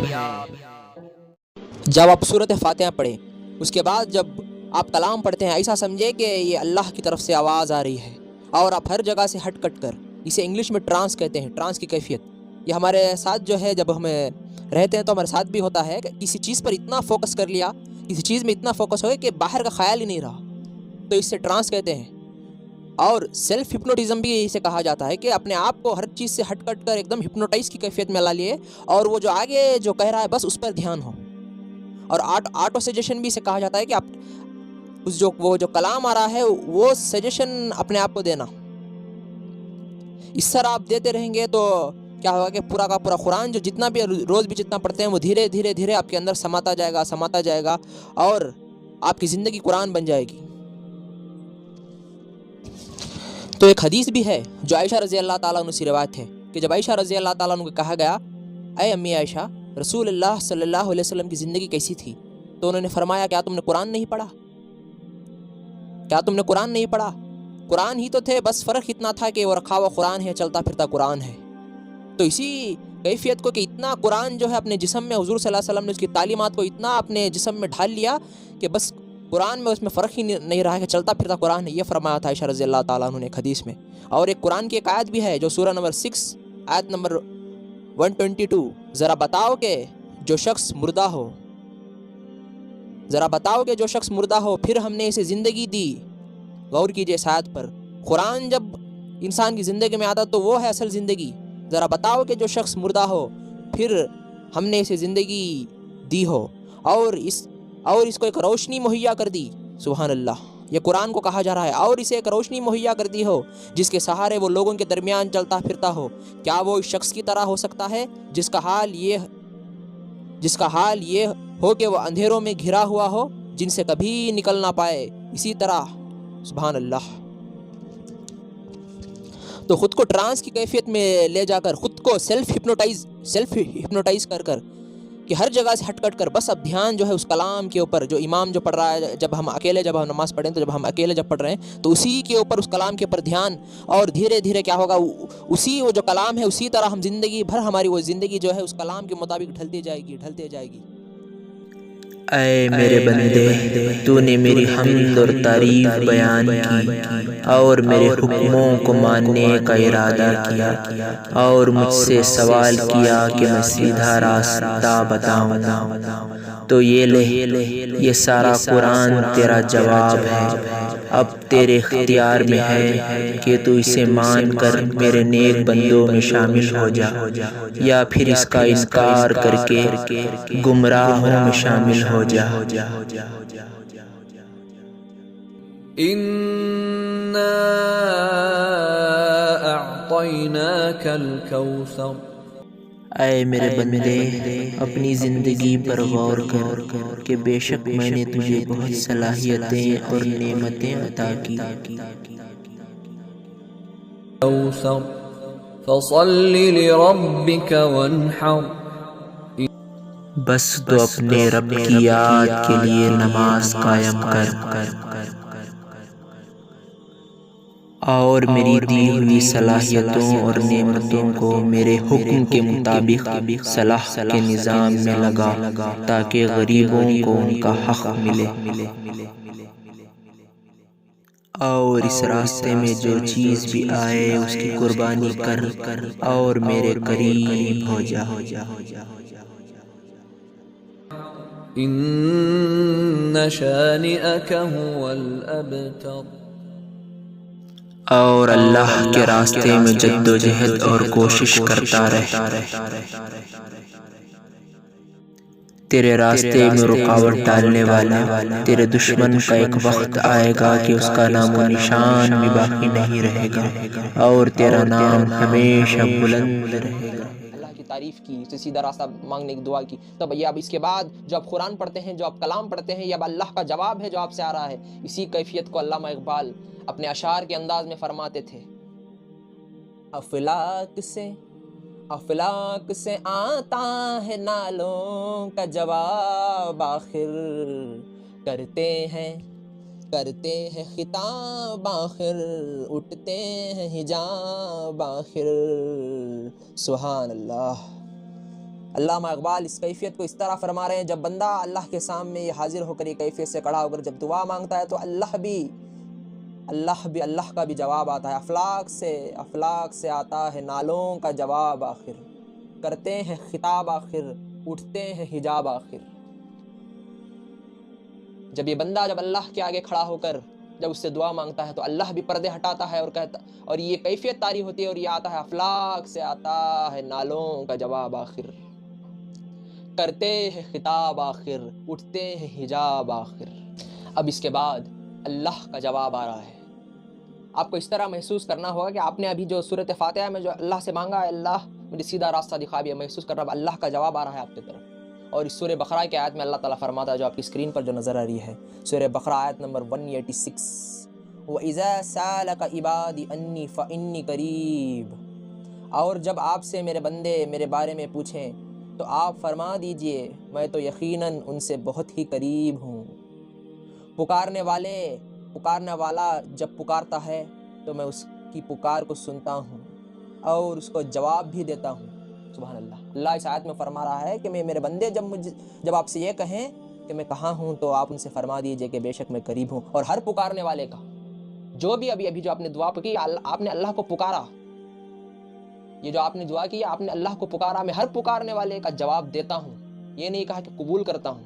جب آپ سورۃ فاتحہ پڑھیں، اس کے بعد جب آپ کلام پڑھتے ہیں، ایسا سمجھے کہ یہ اللہ کی طرف سے آواز آ رہی ہے، اور آپ ہر جگہ سے ہٹ کٹ کر، اسے انگلش میں ٹرانس کہتے ہیں، ٹرانس کی کیفیت، یہ ہمارے ساتھ جو ہے جب ہمیں رہتے ہیں تو ہمارے ساتھ بھی ہوتا ہے کہ کسی چیز پر اتنا فوکس کر لیا، کسی چیز میں اتنا فوکس ہو گیا کہ باہر کا خیال ہی نہیں رہا، تو اس سے ٹرانس کہتے ہیں۔ اور سیلف ہپنوٹزم بھی اسے کہا جاتا ہے کہ اپنے آپ کو ہر چیز سے ہٹ کٹ کر ایک دم ہپنوٹائز کی کیفیت میں لا لیے، اور وہ جو آگے جو کہہ رہا ہے بس اس پر دھیان ہو۔ اور آٹو سجیشن بھی اسے کہا جاتا ہے کہ آپ وہ جو کلام آ رہا ہے وہ سجیشن اپنے آپ کو دینا۔ اس طرح آپ دیتے رہیں گے تو کیا ہوگا کہ پورا کا پورا قرآن جو جتنا بھی روز بھی جتنا پڑھتے ہیں وہ دھیرے دھیرے دھیرے آپ کے اندر سماتا جائے گا اور آپ کی زندگی قرآن بن جائے گی۔ تو ایک حدیث بھی ہے جو عائشہ رضی اللہ تعالیٰ عنہ سے روایت ہے کہ جب عائشہ رضی اللہ تعالیٰ عنہ کو کہا گیا، اے امی عائشہ، رسول اللہ صلی اللہ علیہ وسلم کی زندگی کیسی تھی، تو انہوں نے فرمایا، کیا تم نے قرآن نہیں پڑھا؟ کیا تم نے قرآن نہیں پڑھا؟ قرآن ہی تو تھے، بس فرق اتنا تھا کہ وہ رکھا ہوا قرآن ہے، چلتا پھرتا قرآن ہے۔ تو اسی کیفیت کو کہ اتنا قرآن جو ہے اپنے جسم میں، حضور صلی اللہ علیہ وسلم نے اس کی تعلیمات کو اتنا اپنے جسم میں ڈھال لیا کہ بس قرآن میں اس میں فرق ہی نہیں رہا کہ چلتا پھرتا قرآن ہے، یہ فرمایا تھا عائشہ رضی اللہ تعالیٰ عنہ نے ایک حدیث میں۔ اور ایک قرآن کی ایک آیت بھی ہے جو سورہ نمبر 6 آیت نمبر 122، ذرا بتاؤ کہ جو شخص مردہ ہو پھر ہم نے اسے زندگی دی۔ غور کیجئے اس آیت پر، قرآن جب انسان کی زندگی میں آتا تو وہ ہے اصل زندگی۔ ذرا بتاؤ کہ جو شخص مردہ ہو پھر ہم نے اسے زندگی دی ہو اور اس کو ایک روشنی مہیا کر دی۔ سبحان اللہ، یہ قرآن کو کہا جا رہا ہے، اور اسے ایک روشنی مہیا کر دی ہو جس کے سہارے وہ لوگوں کے درمیان چلتا پھرتا ہو۔ کیا وہ اس شخص کی طرح ہو سکتا ہے جس کا حال یہ ہو کہ وہ اندھیروں میں گھرا ہوا ہو جن سے کبھی نکل نہ پائے؟ اسی طرح سبحان اللہ۔ تو خود کو ٹرانس کی کیفیت میں لے جا کر، خود کو سیلف ہپنوٹائز کر کہ ہر جگہ سے ہٹ کٹ کر بس اب دھیان جو ہے اس کلام کے اوپر، جو امام جو پڑھ رہا ہے، جب ہم نماز پڑھیں تو جب ہم اکیلے جب پڑھ رہے ہیں تو اسی کے اوپر، اس کلام کے اوپر دھیان، اور دھیرے دھیرے کیا ہوگا، اسی وہ جو کلام ہے اسی طرح ہم زندگی بھر، ہماری وہ زندگی جو ہے اس کلام کے مطابق ڈھلتے جائے گی۔ اے میرے بندے، تو نے میری حمد اور تعریف بیان کی اور میرے حکموں کو ماننے کا ارادہ کیا اور مجھ سے سوال کیا کہ میں سیدھا راستہ بتاؤں، تو یہ لے، یہ سارا قرآن تیرا جواب ہے۔ اب تیرے اختیار میں ہے کہ تو اسے مان کر میرے نیک بندوں میں شامل ہو جا، یا پھر اس کا انکار کر کے گمراہوں میں شامل ہو جا۔ إِنَّا أَعْطَيْنَاكَ الْكَوْثَرَ۔ اے میرے بندے، اپنی زندگی پر غور کر کہ بے شک میں نے تجھے بہت صلاحیتیں اور نعمتیں عطا کی۔ كوثر فصل لربك وانحر۔ بس تو اپنے رب کی یاد کے لیے نماز قائم کر اور میری دی ہوئی صلاحیتوں اور نعمتوں کو میرے حکم کے مطابق صلاح کے نظام میں لگا تاکہ غریبوں کو ان کا حق ملے، اور اس راستے میں جو چیز بھی آئے اس کی قربانی کر اور میرے قریب ہو جا۔ إِنَّ شَانِئَكَ هُوَ الْأَبْتَرُ۔ اور اللہ کے راستے میں جد و جہد اور کوشش کرتا رہ۔ تیرے راستے میں رکاوٹ ڈالنے والا تیرے دشمن کا ایک وقت آئے گا کہ اس کا نام و نشان بھی باقی نہیں رہے گا اور تیرا نام ہمیشہ بلند رہے گا۔ اللہ کی تعریف کی، اسے سیدھا راستہ مانگنے کی دعا کی۔ تو بھیا اب اس کے بعد جو آپ قرآن پڑھتے ہیں، جو آپ کلام پڑھتے ہیں، یہ اب اللہ کا جواب ہے جو آپ سے آ رہا ہے۔ اسی کیفیت کو علامہ اقبال اپنے اشعار کے انداز میں فرماتے تھے، افلاک سے آتا ہے نالوں کا جواب آخر، کرتے ہیں خطاب آخر، اٹھتے ہیں حجاب آخر۔ سبحان اللہ۔ علامہ اقبال اس کیفیت کو اس طرح فرما رہے ہیں، جب بندہ اللہ کے سامنے یہ حاضر ہو کر یہ کیفیت سے کھڑا ہو کر جب دعا مانگتا ہے تو اللہ کا بھی جواب آتا ہے۔ افلاک سے آتا ہے نالوں کا جواب آخر، کرتے ہیں خطاب آخر، اٹھتے ہیں حجاب آخر۔ جب یہ بندہ جب اللہ کے آگے کھڑا ہو کر جب اس سے دعا مانگتا ہے تو اللہ بھی پردے ہٹاتا ہے اور کہتا، اور یہ کیفیت طاری ہوتی ہے اور یہ آتا ہے، افلاک سے آتا ہے نالوں کا جواب آخر، کرتے ہیں خطاب آخر، اٹھتے ہیں حجاب آخر۔ اب اس کے بعد اللہ کا جواب آ رہا ہے۔ آپ کو اس طرح محسوس کرنا ہوگا کہ آپ نے ابھی جو سورۃ فاتحہ میں جو اللہ سے مانگا ہے، اللہ مجھے سیدھا راستہ دکھا بھی، محسوس کر رہا ہے اللہ کا جواب آ رہا ہے آپ کی طرف۔ اور اس سورہ بقرہ کی آیت میں اللہ تعالیٰ فرماتا ہے، جو آپ کی اسکرین پر جو نظر آ رہی ہے، سورہ بقرہ آیت نمبر 186، وَإِذَا سَأَلَكَ عِبَادِي أَنِّي فَإِنِّي قَرِيبٌ۔ اور جب آپ سے میرے بندے میرے بارے میں پوچھیں تو آپ فرما دیجئے میں تو یقیناً ان سے بہت ہی قریب ہوں۔ پکارنے والا جب پکارتا ہے تو میں اس کی پکار کو سنتا ہوں اور اس کو جواب بھی دیتا ہوں۔ سبحان اللہ۔ اللہ اس آیت میں فرما رہا ہے کہ میرے بندے جب آپ سے یہ کہیں کہ میں کہاں ہوں تو آپ ان سے فرما دیجئے کہ بے شک میں قریب ہوں۔ اور ہر پکارنے والے کا، جو بھی ابھی جو آپ نے دعا کی، آپ نے اللہ کو پکارا، یہ جو آپ نے دعا کی آپ نے اللہ کو پکارا، میں ہر پکارنے والے کا جواب دیتا ہوں۔ یہ نہیں کہا کہ قبول کرتا ہوں،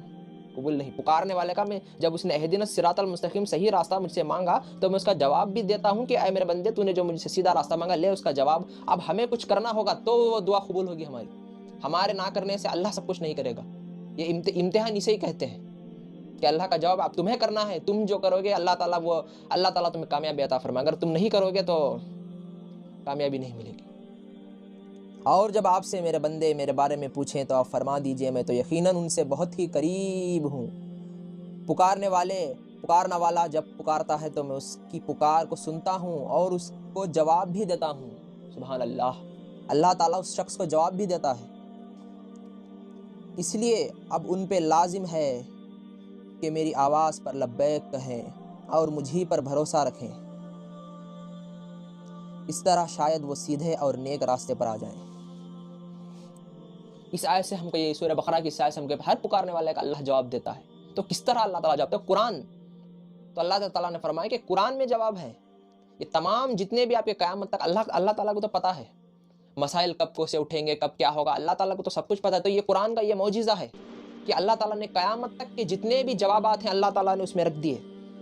قبول نہیں، پکارنے والے کا میں جب اس نے اہدنا الصراط المستقیم صحیح راستہ مجھ سے مانگا تو میں اس کا جواب بھی دیتا ہوں کہ اے میرے بندے تو نے جو مجھ سے سیدھا راستہ مانگا، لے اس کا جواب۔ اب ہمیں کچھ کرنا ہوگا تو وہ دعا قبول ہوگی ہماری، ہمارے نہ کرنے سے اللہ سب کچھ نہیں کرے گا۔ یہ امتحان اسے ہی کہتے ہیں کہ اللہ کا جواب اب تمہیں کرنا ہے، تم جو کرو گے اللہ تعالیٰ تمہیں کامیابی عطا فرمائے، اگر تم نہیں کرو گے تو کامیابی نہیں ملے گی۔ اور جب آپ سے میرے بندے میرے بارے میں پوچھیں تو آپ فرما دیجئے میں تو یقیناً ان سے بہت ہی قریب ہوں۔ پکارنا والا جب پکارتا ہے تو میں اس کی پکار کو سنتا ہوں اور اس کو جواب بھی دیتا ہوں۔ سبحان اللہ۔ اللہ تعالیٰ اس شخص کو جواب بھی دیتا ہے۔ اس لیے اب ان پہ لازم ہے کہ میری آواز پر لبیک کہیں اور مجھی پر بھروسہ رکھیں، اس طرح شاید وہ سیدھے اور نیک راستے پر آ جائیں۔ اس آیت سے ہم کو، یہ سورہ بقرہ کی آیت سے ہم کو ہر پکارنے والے کا اللہ جواب دیتا ہے۔ تو کس طرح اللہ تعالیٰ جواب دے؟ قرآن تو اللہ تعالیٰ نے فرمایا کہ قرآن میں جواب ہے. یہ تمام جتنے بھی آپ کے قیامت تک اللہ تعالیٰ کو تو پتہ ہے مسائل کب کو سے اٹھیں گے، کب کیا ہوگا، اللہ تعالیٰ کو تو سب کچھ پتہ ہے. تو یہ قرآن کا یہ معجزہ ہے کہ اللہ تعالیٰ نے قیامت تک کے جتنے بھی جوابات ہیں اللہ تعالیٰ نے اس میں رکھ دیے.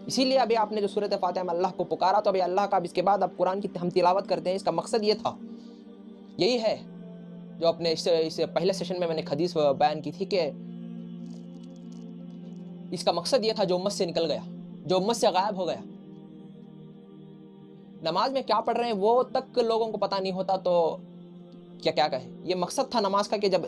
اسی لیے ابھی آپ نے جو سورۃ فاتحہ میں اللہ کو پکارا تو ابھی اللہ کا اب اس کے بعد اب قرآن کی ہم تلاوت کرتے ہیں. اس کا مقصد یہ تھا، یہی ہے جو اپنے اس پہلے سیشن میں نے حدیث بیان کی تھی کہ اس کا مقصد یہ تھا جو امت سے نکل گیا، جو امت سے غائب ہو گیا. نماز میں کیا پڑھ رہے ہیں وہ تک لوگوں کو پتہ نہیں ہوتا تو کیا کہے. یہ مقصد تھا نماز کا کہ جب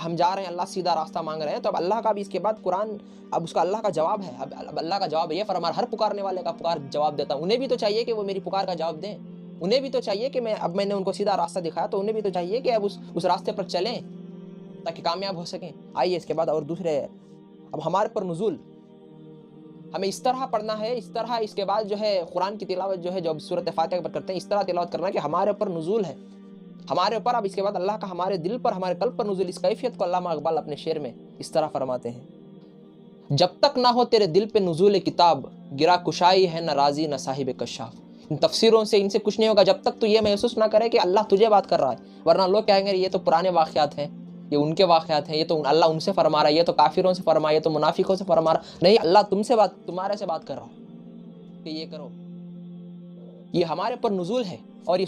ہم جا رہے ہیں اللہ سیدھا راستہ مانگ رہے ہیں تو اب اللہ کا بھی اس کے بعد قرآن اب اس کا اللہ کا جواب ہے. اب اللہ کا جواب یہ فرما ہر پکارنے والے کا پکار جواب دیتا ہوں. انہیں بھی تو چاہیے کہ وہ میری پکار کا جواب دیں. انہیں بھی تو چاہیے کہ میں نے ان کو سیدھا راستہ دکھایا تو انہیں بھی تو چاہیے کہ اب اس راستے پر چلیں تاکہ کامیاب ہو سکیں. آئیے اس کے بعد اور دوسرے اب ہمارے پر نزول ہمیں اس طرح پڑھنا ہے، اس طرح اس کے بعد جو ہے قرآن کی تلاوت جو ہے جو سورۃ فاتحہ پر کرتے ہیں اس طرح تلاوت کرنا کہ ہمارے اوپر نزول ہے، ہمارے اوپر اب اس کے بعد اللہ کا ہمارے دل پر ہمارے قلب پر نزول. اس کیفیت کو علامہ اقبال اپنے شعر میں اس طرح فرماتے ہیں: جب تک نہ ہو تیرے دل پہ نزول کتاب، گرا کشائی ہے نہ رازی نہ صاحب کشاف. ان تفسیروں سے ان سے کچھ نہیں ہوگا جب تک تو یہ محسوس نہ کرے کہ اللہ تجھے بات کر رہا ہے. ورنہ لوگ کہیں گے یہ تو پرانے واقعات ہیں، یہ ان کے واقعات ہیں، یہ تو اللہ ان سے فرما رہا ہے، یہ تو کافروں سے فرما رہا ہے، یہ تو منافقوں سے فرما رہا ہے. نہیں، اللہ تمہارے سے بات کر رہا ہے کہ یہ کرو. یہ ہمارے پر نزول ہے. اور یہ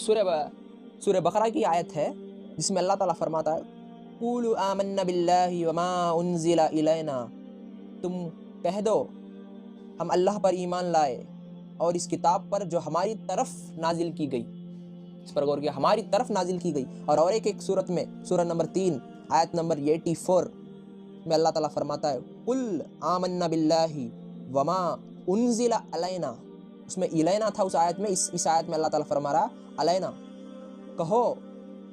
سورہ بقرہ کی آیت ہے جس میں اللہ تعالیٰ فرماتا ہے: قولوا آمنا باللہ وما انزل الینا. تم کہہ دو ہم اللہ پر ایمان لائے اور اس کتاب پر جو ہماری طرف نازل کی گئی. اس پر غور کیا، ہماری طرف نازل کی گئی. اور ایک صورت میں سورہ نمبر 3 آیت نمبر 84 میں اللہ تعالیٰ فرماتا ہے: قل آمنا باللہ وما انزل علینا. اس میں الینا تھا اس آیت میں، اس آیت میں اللہ تعالیٰ فرما رہا علینا. کہو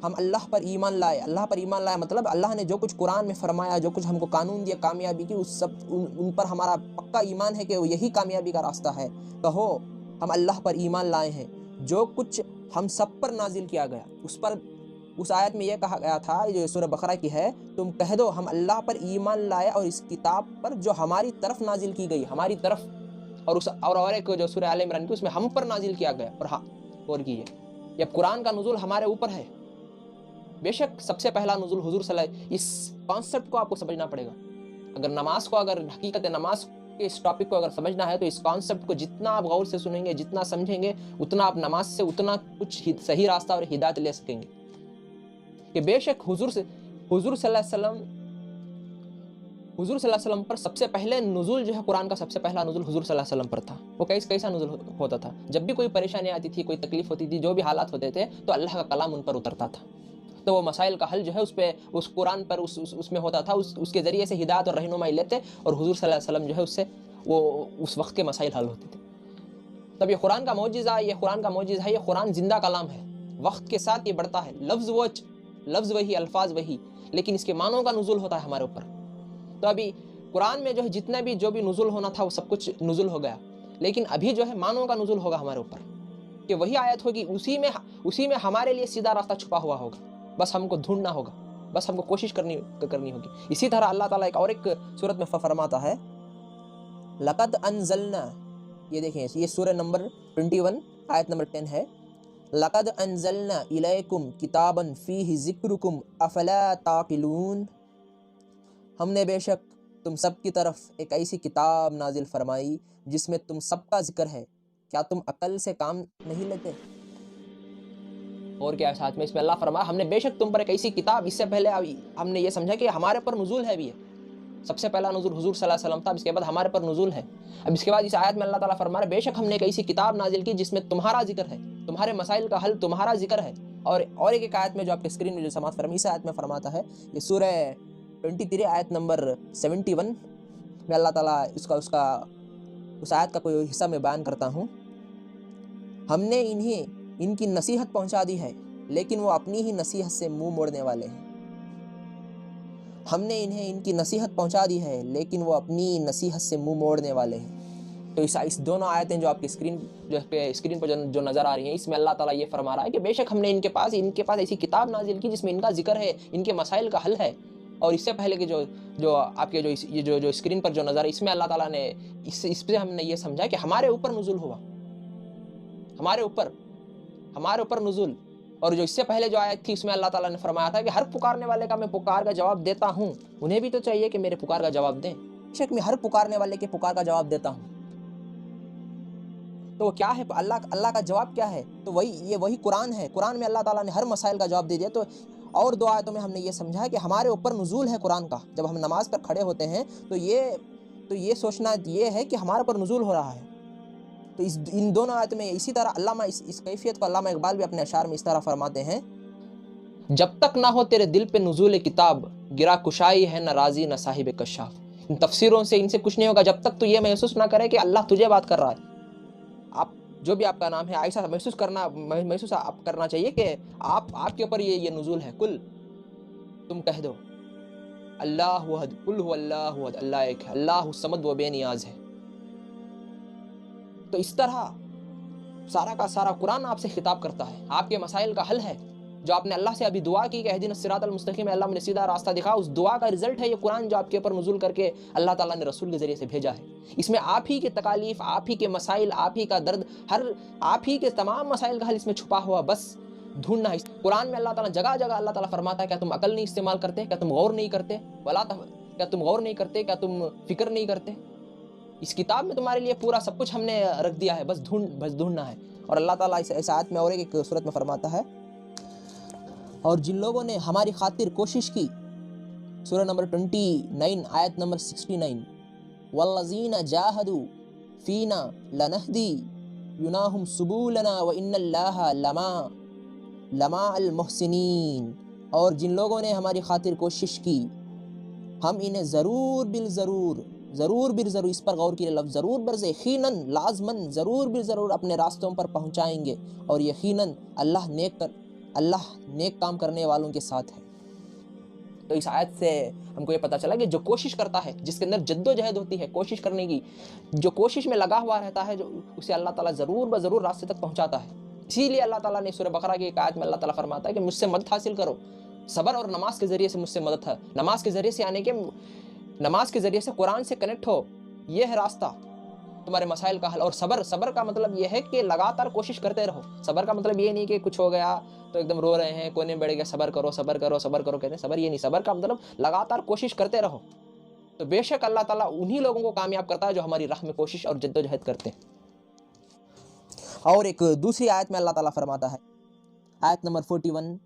ہم اللہ پر ایمان لائے. اللہ پر ایمان لائے مطلب اللہ نے جو کچھ قرآن میں فرمایا، جو کچھ ہم کو قانون دیا کامیابی کی، ان پر ہمارا پکا ایمان ہے کہ وہ یہی کامیابی کا راستہ ہے. کہو ہم اللہ پر ایمان لائے ہیں، جو کچھ ہم سب پر نازل کیا گیا اس آیت میں یہ کہا گیا تھا جو سورہ بقرہ کی ہے، تم کہہ دو ہم اللہ پر ایمان لائے اور اس کتاب پر جو ہماری طرف نازل کی گئی، ہماری طرف. اور ایک جو سورہ آل عمران کی اس میں ہم پر نازل کیا گیا. اور کیجیے یہ قرآن کا نزول ہمارے اوپر ہے. بے شک سب سے پہلا نزول حضور صلی اللہ علیہ وسلم. اس کانسیپٹ کو آپ کو سمجھنا پڑے گا. اگر نماز کو، اگر حقیقت نماز کے اس ٹاپک کو اگر سمجھنا ہے تو اس کانسیپٹ کو جتنا آپ غور سے سنیں گے، جتنا سمجھیں گے، اتنا آپ نماز سے اتنا کچھ صحیح راستہ اور ہدایت لے سکیں گے. کہ بے شک حضور صلی اللہ علیہ وسلم پر سب سے پہلے نزول جو ہے قرآن کا سب سے پہلا نزول حضور صلی اللہ علیہ وسلم پر تھا. وہ کیسا نزول ہوتا تھا؟ جب بھی کوئی پریشانی آتی تھی، کوئی تکلیف ہوتی تھی، جو بھی حالات ہوتے تھے تو اللہ کا کلام ان پر اترتا تھا. تو وہ مسائل کا حل جو ہے اس قرآن پر اس میں ہوتا تھا. اس کے ذریعے سے ہدایت اور رہنمائی لیتے اور حضور صلی اللہ علیہ وسلم جو ہے اس سے وہ اس وقت کے مسائل حل ہوتے تھے. تب یہ قرآن کا معجزہ ہے. یہ قرآن زندہ کلام ہے، وقت کے ساتھ یہ بڑھتا ہے. لفظ وہی، الفاظ وہی، لیکن اس کے معنوں کا نزول ہوتا ہے ہمارے اوپر. تو ابھی قرآن میں جو ہے جتنا بھی جو بھی نزول ہونا تھا وہ سب کچھ نزول ہو گیا، لیکن ابھی جو ہے معنوں کا نزول ہوگا ہمارے اوپر. کہ وہی آیت ہوگی، اسی میں ہمارے لیے سیدھا راستہ چھپا ہوا ہوگا. بس ہم کو ڈھونڈنا ہوگا، بس ہم کو کوشش کرنی ہوگی. اسی طرح اللہ تعالیٰ ایک سورت میں فرماتا ہے: لقد انزلنا. یہ دیکھیں، یہ سورہ نمبر 21 آیت نمبر 10 ہے. لقد انزلنا الیکم کتابا فیہ ذکرکم افلا تعقلون. ہم نے بے شک تم سب کی طرف ایک ایسی کتاب نازل فرمائی جس میں تم سب کا ذکر ہے، کیا تم عقل سے کام نہیں لیتے؟ اور کیا ساتھ میں اس میں اللہ فرمایا ہم نے بے شک تم پر ایک ایسی کتاب. اس سے پہلے ہم نے یہ سمجھا کہ ہمارے پر نزول ہے. بھی ہے سب سے پہلا نزول حضور صلی اللہ علیہ وسلم تھا، اس کے بعد ہمارے پر نزول ہے. اب اس کے بعد اس آیت میں اللہ تعالیٰ فرما رہا ہے بے شک ہم نے ایک ایسی کتاب نازل کی جس میں تمہارا ذکر ہے، تمہارے مسائل کا حل تمہارا ذکر ہے. اور ایک آیت میں جو آپ کے اسکرین میں جو سماعت فرمی، اس آیت میں فرماتا ہے، یہ سورہ 23 آیت نمبر 71 میں اللہ تعالیٰ اس آیت کا کوئی حصہ میں بیان کرتا ہوں. ہم نے ان کی نصیحت پہنچا دی ہے لیکن وہ اپنی ہی نصیحت سے منہ موڑنے والے ہیں. ہم نے ان کی نصیحت پہنچا دی ہے لیکن وہ اپنی نصیحت سے منہ موڑنے والے ہیں. تو اس دونوں آیتیں جو آپ کی اسکرین پر جو نظر آ رہی ہیں، اس میں اللہ تعالیٰ یہ فرما رہا ہے کہ بے شک ہم نے ان کے پاس ایسی کتاب نازل کی جس میں ان کا ذکر ہے، ان کے مسائل کا حل ہے. اور اس سے پہلے کہ جو آپ کے جو اسکرین پر جو نظر ہے، اس میں اللہ تعالیٰ نے اس پہ ہم نے یہ سمجھا کہ ہمارے اوپر نزول ہوا، ہمارے اوپر نزول. اور جو اس سے پہلے جو آیت تھی اس میں اللہ تعالیٰ نے فرمایا تھا کہ ہر پکارنے والے کا میں پکار کا جواب دیتا ہوں، انہیں بھی تو چاہیے کہ میرے پکار کا جواب دیں. بے شک میں ہر پکارنے والے کے پکار کا جواب دیتا ہوں. تو وہ کیا ہے اللہ کا جواب کیا ہے؟ تو وہی قرآن ہے. قرآن میں اللہ تعالیٰ نے ہر مسائل کا جواب دے دیا. تو اور دو آیتوں میں ہم نے یہ سمجھا کہ ہمارے اوپر نزول ہے قرآن کا. جب ہم نماز پر کھڑے ہوتے ہیں تو یہ سوچنا یہ ہے کہ ہمارے اوپر نزول ہو رہا ہے. تو ان دونوں آیتوں میں اسی طرح علامہ اس کیفیت کو علامہ اقبال بھی اپنے اشعار میں اس طرح فرماتے ہیں: جب تک نہ ہو تیرے دل پہ نزول کتاب، گرا کشائی ہے نہ رازی نہ صاحب کشاف. ان تفسیروں سے ان سے کچھ نہیں ہوگا جب تک تو یہ محسوس نہ کرے کہ اللہ تجھے بات کر رہا ہے. آپ جو بھی آپ کا نام ہے ایسا محسوس آپ کرنا چاہیے کہ آپ کے اوپر یہ نزول ہے. کل تم کہہ دو اللہ احد، قل هو اللہ احد، اللہ ایک ہے، اللہ الصمد، وہ بے نیاز ہے. تو اس طرح سارا کا سارا قرآن آپ سے خطاب کرتا ہے، آپ کے مسائل کا حل ہے. جو آپ نے اللہ سے ابھی دعا کی کہ اہدنا الصراط المستقیم، اللہ مجھے سیدھا راستہ دکھا، اس دعا کا رزلٹ ہے یہ قرآن جو آپ کے اوپر نزول کر کے اللہ تعالیٰ نے رسول کے ذریعے سے بھیجا ہے. اس میں آپ ہی کے تکالیف، آپ ہی کے مسائل، آپ ہی کا درد، آپ ہی کے تمام مسائل کا حل اس میں چھپا ہوا، بس ڈھونڈنا ہے. قرآن میں اللہ تعالیٰ جگہ جگہ اللہ تعالیٰ فرماتا ہے کیا تم عقل نہیں استعمال کرتے، کیا تم غور نہیں کرتے، کیا تم غور نہیں کرتے، کیا تم فکر نہیں کرتے. اس کتاب میں تمہارے لیے پورا سب کچھ ہم نے رکھ دیا ہے، بس ڈھونڈنا ہے. اور اللہ تعالیٰ اس آیت میں اور ایک صورت میں فرماتا ہے: اور جن لوگوں نے ہماری خاطر کوشش کی، سورہ نمبر 29 آیت نمبر 69، والذین جاہدوا فینا لنہدینہم سبولنا وان اللہ لما المحسنین. اور جن لوگوں نے ہماری خاطر کوشش کی، ہم انہیں ضرور بالضرور اس پر غور کیے لفظ ضرور برز یقیناً لازماً ضرور بالضرور اپنے راستوں پر پہنچائیں گے، اور یقیناً اللہ نیک کام کرنے والوں کے ساتھ ہے. تو اس آیت سے ہم کو یہ پتہ چلا کہ جو کوشش کرتا ہے، جس کے اندر جد و جہد ہوتی ہے کوشش کرنے کی، جو کوشش میں لگا ہوا رہتا ہے، جو اسے اللہ تعالیٰ ضرور راستے تک پہنچاتا ہے. اسی لیے اللہ تعالیٰ نے سورہ بقرہ کی ایک آیت میں اللہ تعالیٰ فرماتا ہے کہ مجھ سے مدد حاصل کرو، صبر اور نماز کے ذریعے سے مجھ سے مدد ہے. نماز کے ذریعے سے یعنی کہ نماز کے ذریعے سے قرآن سے کنیکٹ ہو، یہ ہے راستہ تمہارے مسائل کا حل. اور صبر کا مطلب یہ ہے کہ لگاتار کوشش کرتے رہو. صبر کا مطلب یہ نہیں کہ کچھ ہو گیا تو ایک دم رو رہے ہیں، کونے میں بیٹھ گیا صبر کرو کہتے ہیں. صبر یہ نہیں، صبر کا مطلب لگاتار کوشش کرتے رہو. تو بے شک اللہ تعالیٰ انہی لوگوں کو کامیاب کرتا ہے جو ہماری راہ میں کوشش اور جد و جہد کرتے ہیں. اور ایک دوسری آیت میں اللہ تعالیٰ فرماتا ہے، آیت نمبر 41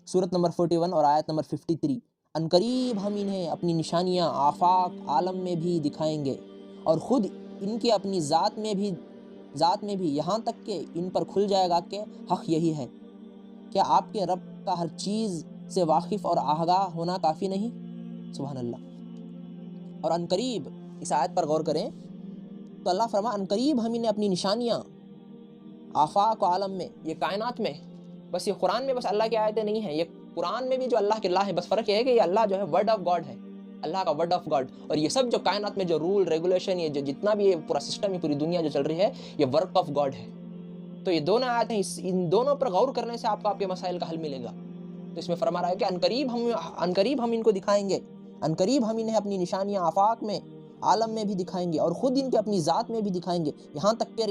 سورت نمبر 41 اور آیت نمبر 53، عنقریب ہم انہیں اپنی نشانیاں آفاق عالم میں بھی دکھائیں گے، اور خود ان کی اپنی ذات میں بھی یہاں تک کہ ان پر کھل جائے گا کہ حق یہی ہے. کیا آپ کے رب کا ہر چیز سے واقف اور آگاہ ہونا کافی نہیں؟ سبحان اللہ. اور عنقریب اس آیت پر غور کریں تو اللہ فرما عنقریب ہم انہیں اپنی نشانیاں آفاق و عالم میں، یہ کائنات میں، بس یہ قرآن میں بس اللہ کی آیتیں نہیں ہیں، یہ قرآن میں بھی جو اللہ کے لا ہے. بس فرق یہ ہے کہ یہ اللہ جو ہے ورڈ آف گاڈ ہے، اللہ کا ورڈ آف گاڈ. اور یہ سب جو کائنات میں جو رول ریگولیشن، یہ جو جتنا بھی یہ پورا سسٹم، یہ پوری دنیا جو چل رہی ہے، یہ ورک آف گاڈ ہے. تو یہ دونوں آیتیں ہیں، ان دونوں پر غور کرنے سے آپ کو آپ کے مسائل کا حل ملے گا. تو اس میں فرما رہا ہے کہ عنقریب ہم ان کو دکھائیں گے، عنقریب ہم انہیں اپنی نشانیاں آفاق میں عالم میں بھی دکھائیں گے، اور خود ان کے اپنی ذات میں بھی دکھائیں گے، یہاں تک کہ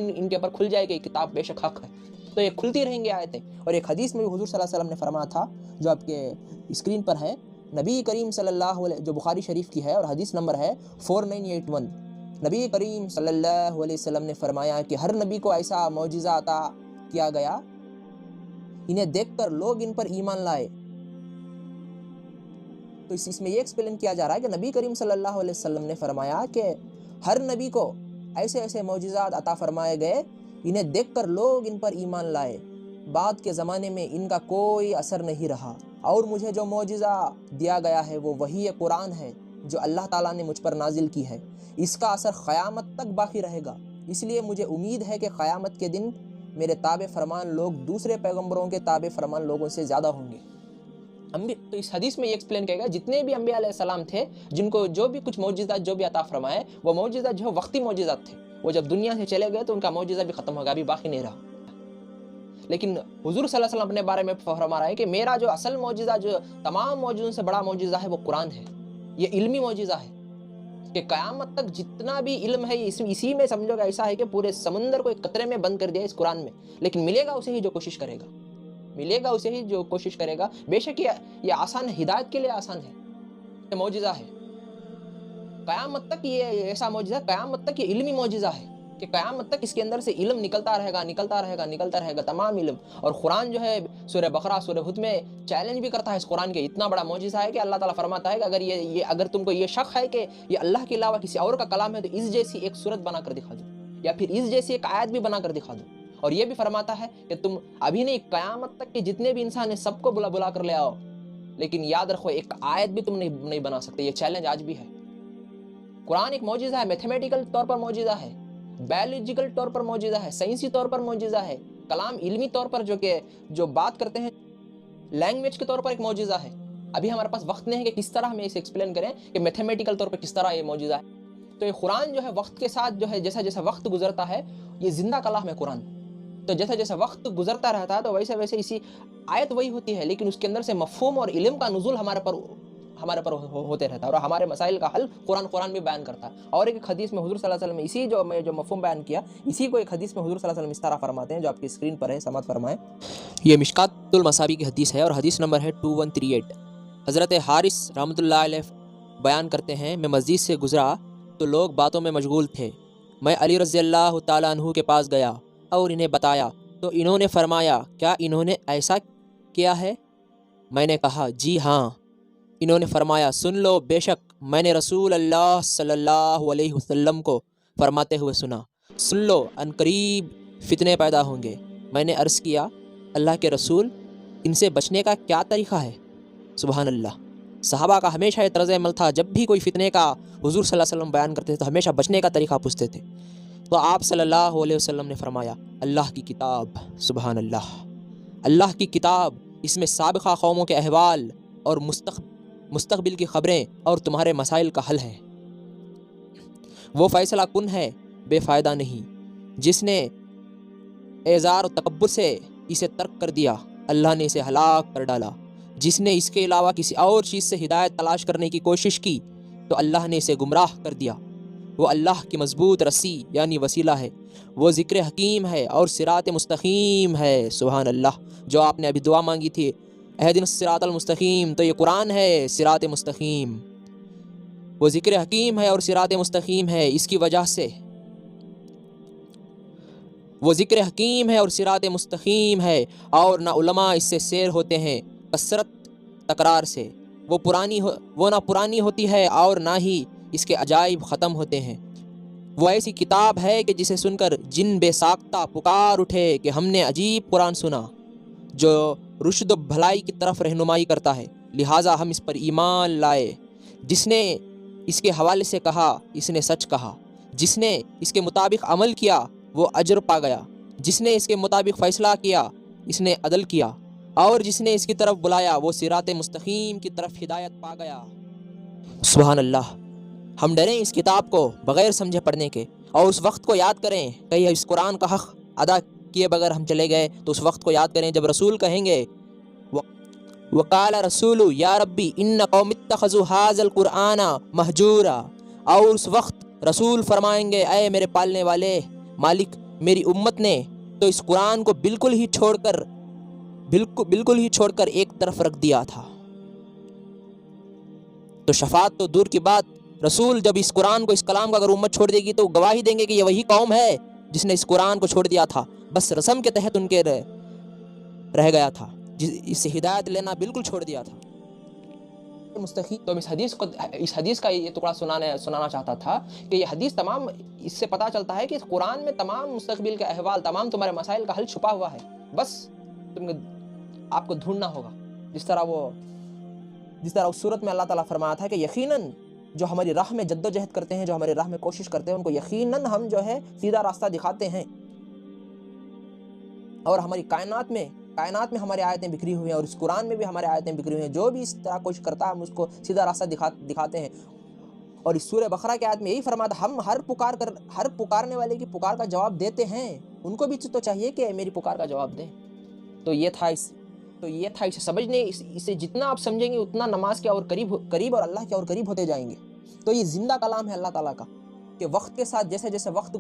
ان کے اوپر کھل جائے گی کتاب بے شک حق ہے. تو یہ کھلتی رہیں گی آیتیں. اور ایک حدیث میں بھی حضور صلی اللہ علیہ وسلم نے فرمایا تھا، جو آپ کے اسکرین پر ہے، نبی کریم صلی اللہ علیہ، جو بخاری شریف کی ہے اور حدیث نمبر ہے 4981، نبی کریم صلی اللہ علیہ وسلم نے فرمایا کہ ہر نبی کو ایسا معجزہ عطا کیا گیا، انہیں دیکھ کر لوگ ان پر ایمان لائے. تو اس میں یہ ایکسپلین کیا جا رہا ہے کہ نبی کریم صلی اللہ علیہ وسلم نے فرمایا کہ ہر نبی کو ایسے معجزات عطا فرمائے گئے، انہیں دیکھ کر لوگ ان پر ایمان لائے. بعد کے زمانے میں ان کا کوئی اثر نہیں رہا، اور مجھے جو معجزہ دیا گیا ہے وہ وہی قرآن ہے جو اللہ تعالیٰ نے مجھ پر نازل کی ہے. اس کا اثر قیامت تک باقی رہے گا، اس لیے مجھے امید ہے کہ قیامت کے دن میرے تابع فرمان لوگ دوسرے پیغمبروں کے تابع فرمان لوگوں سے زیادہ ہوں گے. تو اس حدیث میں یہ ایکسپلین کیا گیا، جتنے بھی انبیاء علیہ السلام تھے، جن کو جو بھی کچھ معجزات جو بھی عطا فرمائے، وہ معجزات جو وقتی معجزات تھے، وہ جب دنیا سے چلے گئے تو ان کا معجزہ بھی ختم ہو گیا، ابھی باقی نہیں رہا. لیکن حضور صلی اللہ علیہ وسلم اپنے بارے میں فرما رہا ہے کہ میرا جو اصل معجزہ، جو تمام معجزوں سے بڑا معجزہ ہے، وہ قرآن ہے. یہ علمی معجزہ ہے کہ قیامت تک جتنا بھی علم ہے اسی میں سمجھو کہ ایسا ہے کہ پورے سمندر کو ایک قطرے میں بند کر دیا اس قرآن میں. لیکن ملے گا اسے ہی جو کوشش کرے گا، ملے گا اسے ہی جو کوشش کرے گا. بے شک یہ آسان ہے، ہدایت کے لیے آسان ہے، یہ معجزہ ہے. قیامت تک یہ ایسا معجزہ، قیامت تک یہ علمی معجزہ ہے کہ قیامت تک اس کے اندر سے علم نکلتا رہے گا، نکلتا رہے گا، نکلتا رہے گا، تمام علم. اور قرآن جو ہے سورہ بقرہ، سورہ ہود میں چیلنج بھی کرتا ہے اس قرآن کے. اتنا بڑا معجزہ ہے کہ اللہ تعالیٰ فرماتا ہے کہ اگر تم کو یہ شک ہے کہ یہ اللہ کے علاوہ کسی اور کا کلام ہے تو اس جیسی ایک صورت بنا کر دکھا دو، یا پھر اس جیسی ایک آیت بھی بنا کر دکھا دو. اور یہ بھی فرماتا ہے کہ تم ابھی نہیں، قیامت تک کے جتنے بھی انسان ہیں سب کو بلا کر لے آؤ، لیکن یاد رکھو ایک آیت بھی تم نہیں بنا سکتے. یہ چیلنج آج بھی ہے. قرآن ایک معجزہ ہے، میتھمیٹیکل طور پر معجزہ ہے، بایولوجیکل طور پر معجزہ ہے، سائنسی طور پر معجزہ ہے، کلام علمی طور پر جو بات کرتے ہیں لینگویج کے طور پر ایک معجزہ ہے. ابھی ہمارے پاس وقت نہیں ہے کہ کس طرح ہمیں اسے ایکسپلین کریں کہ میتھمیٹیکل طور پر کس طرح یہ معجزہ ہے. تو یہ قرآن جو ہے وقت کے ساتھ جو ہے جیسا جیسا وقت گزرتا ہے، یہ زندہ کلام ہے قرآن. تو جیسا جیسا وقت گزرتا رہتا ہے تو ویسے ویسے اسی آیت وہی ہوتی ہے، لیکن اس کے اندر سے مفہوم اور علم کا نزول ہمارے پر ہوتے رہتا ہے، اور ہمارے مسائل کا حل قرآن بھی بیان کرتا ہے. اور ایک حدیث میں حضور صلی اللہ علیہ وسلم اسی جو مفہوم بیان کیا، اسی کو ایک حدیث میں حضور صلی اللہ علیہ وسلم اس طرح فرماتے ہیں جو آپ کی اسکرین پر ہے، سماعت فرمائیں. یہ مشکات المصابیح کی حدیث ہے اور حدیث نمبر ہے 2138. حضرت حارث رحمۃ اللہ علیہ بیان کرتے ہیں، میں مسجد سے گزرا تو لوگ باتوں میں مشغول تھے. میں علی رضی اللہ تعالیٰ عنہ کے پاس گیا اور انہیں بتایا تو انہوں نے فرمایا، کیا انہوں نے ایسا کیا ہے؟ میں نے کہا جی ہاں. انہوں نے فرمایا، سن لو، بے شک میں نے رسول اللہ صلی اللہ علیہ وسلم کو فرماتے ہوئے سنا، سن لو، ان قریب فتنے پیدا ہوں گے. میں نے عرض کیا، اللہ کے رسول، ان سے بچنے کا کیا طریقہ ہے؟ سبحان اللہ. صحابہ کا ہمیشہ یہ طرز عمل تھا، جب بھی کوئی فتنے کا حضور صلی اللہ علیہ وسلم بیان کرتے تھے تو ہمیشہ بچنے کا طریقہ پوچھتے تھے. تو آپ صلی اللہ علیہ وسلم نے فرمایا، اللہ کی کتاب، سبحان اللہ، اللہ کی کتاب، اس میں سابقہ قوموں کے احوال اور مستقبل کی خبریں اور تمہارے مسائل کا حل ہے. وہ فیصلہ کن ہے، بے فائدہ نہیں. جس نے اعزار و تکبر سے اسے ترک کر دیا، اللہ نے اسے ہلاک کر ڈالا. جس نے اس کے علاوہ کسی اور چیز سے ہدایت تلاش کرنے کی کوشش کی تو اللہ نے اسے گمراہ کر دیا. وہ اللہ کی مضبوط رسی یعنی وسیلہ ہے، وہ ذکر حکیم ہے اور صراط مستقیم ہے. سبحان اللہ. جو آپ نے ابھی دعا مانگی تھی، اہدنا الصراط المستقیم، تو یہ قرآن ہے، صراط مستقیم. وہ ذکر حکیم ہے اور صراط مستقیم ہے. اس کی وجہ سے وہ ذکر حکیم ہے اور صراط مستقیم ہے، اور نہ علماء اس سے سیر ہوتے ہیں کثرت تکرار سے. وہ نہ پرانی ہوتی ہے اور نہ ہی اس کے عجائب ختم ہوتے ہیں. وہ ایسی کتاب ہے کہ جسے سن کر جن بے ساختہ پکار اٹھے کہ ہم نے عجیب قرآن سنا جو رشد و بھلائی کی طرف رہنمائی کرتا ہے، لہٰذا ہم اس پر ایمان لائے. جس نے اس کے حوالے سے کہا، اس نے سچ کہا. جس نے اس کے مطابق عمل کیا وہ اجر پا گیا. جس نے اس کے مطابق فیصلہ کیا اس نے عدل کیا، اور جس نے اس کی طرف بلایا وہ صراط مستقیم کی طرف ہدایت پا گیا. سبحان اللہ. ہم ڈریں اس کتاب کو بغیر سمجھے پڑھنے کے، اور اس وقت کو یاد کریں کہ اس قرآن کا حق ادا کیے بغیر ہم چلے گئے تو اس وقت کو یاد کریں جب رسول کہیں گے، وقال رسول یا ربی ان قوم اتخذوا هذا القرآن مہجورا. اور اس وقت رسول فرمائیں گے، اے میرے پالنے والے مالک، میری امت نے تو اس قرآن کو بالکل ہی چھوڑ کر ایک طرف رکھ دیا تھا. تو شفاعت تو دور کی بات، رسول جب اس قرآن کو، اس کلام کو اگر امت چھوڑ دے گی تو گواہی دیں گے کہ یہ وہی قوم ہے جس نے اس قرآن کو چھوڑ دیا تھا، بس رسم کے تحت ان کے رہ گیا تھا، اس سے ہدایت لینا بالکل چھوڑ دیا تھا. مستقیم. تو اس حدیث کا یہ ٹکڑا سنانا چاہتا تھا کہ یہ حدیث تمام، اس سے پتہ چلتا ہے کہ اس قرآن میں تمام مستقبل کے احوال، تمام تمہارے مسائل کا حل چھپا ہوا ہے، بس آپ کو ڈھونڈنا ہوگا. جس طرح اس صورت میں اللہ تعالیٰ فرمایا تھا کہ یقیناً جو ہماری راہ میں جد و جہد کرتے ہیں، جو ہماری راہ میں کوشش کرتے ہیں، ان کو یقیناً ہم جو ہے سیدھا راستہ دکھاتے ہیں. اور ہماری کائنات میں ہماری آیتیں بکھری ہوئی ہیں، اور اس قرآن میں بھی ہماری آیتیں بکھری ہوئی ہیں. جو بھی اس طرح کوشش کرتا ہے ہم اس کو سیدھا راستہ دکھاتے ہیں. اور اس سورہ بقرہ کی آیت میں یہی فرماتا، ہم ہر پکارنے والے کی پکار کا جواب دیتے ہیں. ان کو بھی تو چاہیے کہ میری پکار کا جواب دیں. تو یہ تھا اسے سمجھنے، اسے جتنا آپ سمجھیں گے اتنا نماز کے اور قریب اور اللہ کے اور قریب ہوتے جائیں گے۔ تو یہ زندہ کلام ہے اللہ تعالیٰ کا کہ وقت کے ساتھ جیسے جیسے وقت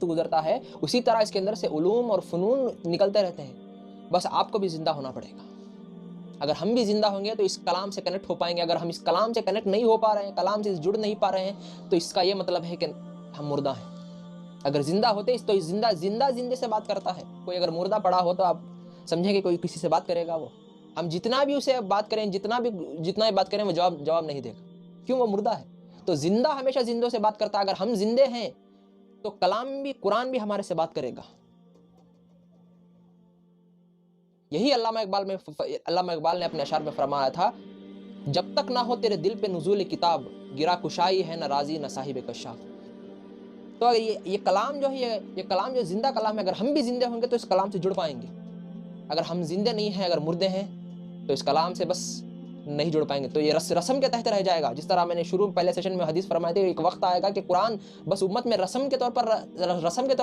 گزرتا ہے اسی طرح اس کے اندر سے علوم اور فنون نکلتے رہتے ہیں۔ بس آپ کو بھی زندہ ہونا پڑے گا۔ اگر ہم بھی زندہ ہوں گے تو اس کلام سے کنیکٹ ہو پائیں گے۔ اگر ہم اس کلام سے کنیکٹ نہیں ہو پا رہے ہیں، کلام سے جڑ نہیں پا رہے ہیں، تو اس کا یہ مطلب ہے کہ ہم مردہ ہیں۔ اگر زندہ ہوتے تو زندہ سے بات کرتا ہے۔ کوئی اگر مردہ پڑا ہو تو آپ سمجھیں کہ کوئی کسی سے بات کرے گا؟ وہ ہم جتنا بھی اسے بات کریں، جتنا بھی بات کریں، وہ جواب نہیں دے گا، کیوں؟ وہ مردہ ہے۔ تو زندہ ہمیشہ زندوں سے بات کرتا ہے۔ اگر ہم زندے ہیں تو کلام بھی، قرآن بھی ہمارے سے بات کرے گا۔ یہی علامہ اقبال نے اپنے اشعار میں فرمایا تھا، جب تک نہ ہو تیرے دل پہ نزول کتاب، گرا کشائی ہے نہ راضی نہ صاحب کشاف۔ تو یہ کلام جو ہے، یہ کلام جو زندہ کلام ہے، اگر ہم بھی زندے ہوں گے تو اس کلام سے جڑ پائیں گے۔ اگر ہم زندے نہیں ہیں، اگر مردے ہیں، تو اس کلام سے بس نہیں جڑ پائیں گے۔ تو یہ رسم کے تحت رہ جائے گا۔ جس طرح میں نے شروع پہلے سیشن میں حدیث فرمائی تھی، ایک وقت آئے گا کہ قرآن بس امت میں رسم کے طور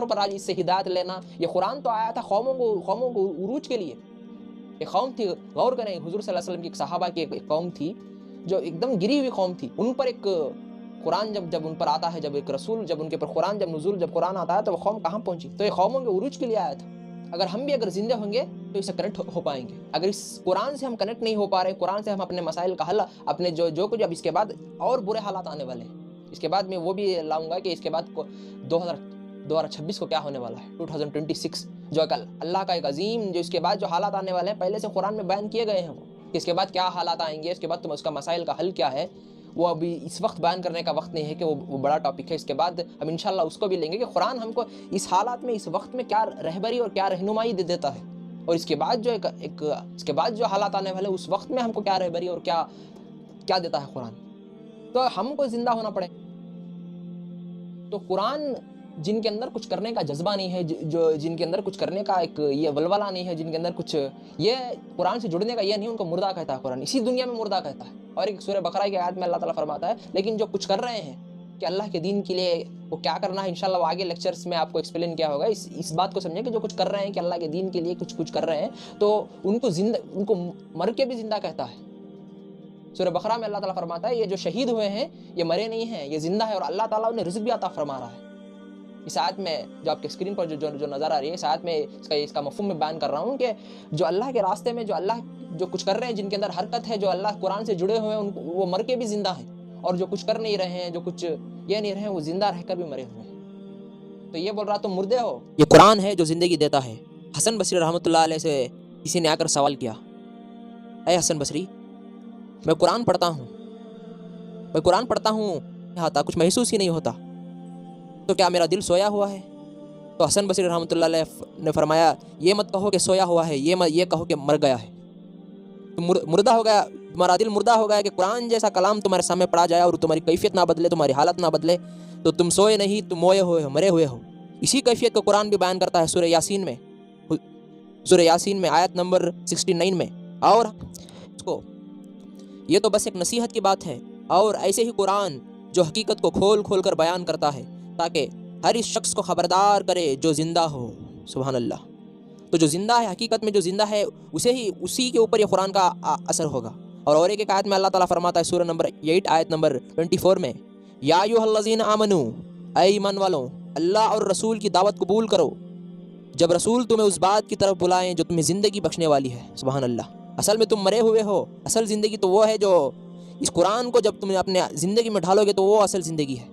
پر آج اس سے ہدایت لینا۔ یہ قرآن تو آیا تھا قوموں کو عروج کے لیے۔ ایک قوم تھی، غور کریں، حضور صلی اللہ علیہ وسلم کی ایک صحابہ کی ایک قوم تھی جو ایک دم گری ہوئی قوم تھی۔ ان پر ایک قرآن جب ان پر آتا ہے، جب ایک رسول، جب ان کے پر قرآن جب قرآن آتا ہے تو وہ قوم کہاں پہنچی؟ تو یہ قوموں کے عروج کے لیے آیا تھا۔ اگر ہم بھی زندہ ہوں گے تو اس سے کنیکٹ ہو پائیں گے۔ اگر اس قرآن سے ہم کنیکٹ نہیں ہو پا رہے، قرآن سے ہم اپنے مسائل کا حل، اپنے جو کچھ، اب اس کے بعد اور برے حالات آنے والے ہیں۔ اس کے بعد میں وہ بھی لاؤں گا کہ اس کے بعد 2026 کو کیا ہونے والا ہے، 2026 جو اللہ کا ایک عظیم، جو اس کے بعد جو حالات آنے والے ہیں پہلے سے قرآن میں بیان کیے گئے ہیں، وہ کہ اس کے بعد کیا حالات آئیں گے، اس کے بعد تم اس کا مسائل کا حل کیا ہے، وہ ابھی اس وقت بیان کرنے کا وقت نہیں ہے کہ وہ بڑا ٹاپک ہے۔ اس کے بعد ہم انشاءاللہ اس کو بھی لیں گے کہ قرآن ہم کو اس حالات میں، اس وقت میں کیا رہبری اور کیا رہنمائی دے دیتا ہے، اور اس کے بعد جو اس کے بعد جو حالات آنے والے اس وقت میں ہم کو کیا رہبری اور کیا دیتا ہے قرآن۔ تو ہم کو زندہ ہونا پڑے۔ تو قرآن جن کے اندر کچھ کرنے کا جذبہ نہیں ہے، جن کے اندر کچھ کرنے کا ایک یہ ولولہ نہیں ہے، جن کے اندر کچھ یہ قرآن سے جڑنے کا یہ نہیں، ان کو مردہ کہتا ہے قرآن، اسی دنیا میں مردہ کہتا ہے۔ اور ایک سورہ بقرہ کی آیت میں اللہ تعالیٰ فرماتا ہے، لیکن جو کچھ کر رہے ہیں کہ اللہ کے دین کے لیے وہ کیا کرنا ہے، انشاءاللہ وہ آگے لیکچرز میں آپ کو ایکسپلین کیا ہوگا۔ اس بات کو سمجھیں کہ جو کچھ کر رہے ہیں کہ اللہ کے دین کے لیے کچھ کر رہے ہیں، تو ان کو مر کے بھی زندہ کہتا ہے۔ سورہ بقرہ میں اللہ تعالیٰ فرماتا ہے، یہ جو شہید ہوئے ہیں یہ مرے نہیں ہیں، یہ زندہ ہے، اور اللہ تعالیٰ انہیں رزق بھی عطا فرما رہا ہے۔ اس آیت میں جو آپ کے اسکرین پر جو نظر آ رہی ہے، اس آیت میں اس کا مفہوم میں بیان کر رہا ہوں کہ جو اللہ کے راستے میں جو کچھ کر رہے ہیں، جن کے اندر حرکت ہے، جو اللہ قرآن سے جڑے ہوئے ہیں، وہ مر کے بھی زندہ ہیں، اور جو کچھ کر نہیں رہے ہیں، جو کچھ یہ نہیں رہے ہیں، وہ زندہ رہ کر بھی مرے ہوئے ہیں۔ تو یہ بول رہا تم مردے ہو، یہ قرآن ہے جو زندگی دیتا ہے۔ حسن بصری رحمۃ اللہ علیہ سے کسی نے آ کر سوال کیا، اے حسن بصری، میں قرآن پڑھتا ہوں آتا کچھ محسوس ہی نہیں ہوتا، تو کیا میرا دل سویا ہوا ہے؟ تو حسن بصری رحمۃ اللہ علیہ نے فرمایا، یہ مت کہو کہ سویا ہوا ہے، یہ کہو کہ مر گیا ہے۔ مردہ ہو گیا، تمہارا دل مردہ ہو گیا کہ قرآن جیسا کلام تمہارے سامنے پڑھا جائے اور تمہاری کیفیت نہ بدلے، تمہاری حالت نہ بدلے، تو تم سوئے نہیں، تم موئے ہوئے ہو، مرے ہوئے ہو۔ اسی کیفیت کو قرآن بھی بیان کرتا ہے سورہ یاسین میں آیت نمبر 69 میں۔ اور یہ تو بس ایک نصیحت کی بات ہے، اور ایسے ہی قرآن جو حقیقت کو کھول کھول کر بیان کرتا ہے تاکہ ہر اس شخص کو خبردار کرے جو زندہ ہو۔ سبحان اللہ۔ تو جو زندہ ہے، حقیقت میں جو زندہ ہے، اسی کے اوپر یہ قرآن کا اثر ہوگا۔ اور ایک آیت میں اللہ تعالیٰ فرماتا ہے سورہ نمبر 8 آیت نمبر 24 میں، یا ایھا الذین آمنو، اے ایمان والوں، اللہ اور رسول کی دعوت قبول کرو جب رسول تمہیں اس بات کی طرف بلائیں جو تمہیں زندگی بخشنے والی ہے۔ سبحان اللہ۔ اصل میں تم مرے ہوئے ہو، اصل زندگی تو وہ ہے جو اس قرآن کو جب تم اپنے زندگی میں ڈھالو گے تو وہ اصل زندگی ہے۔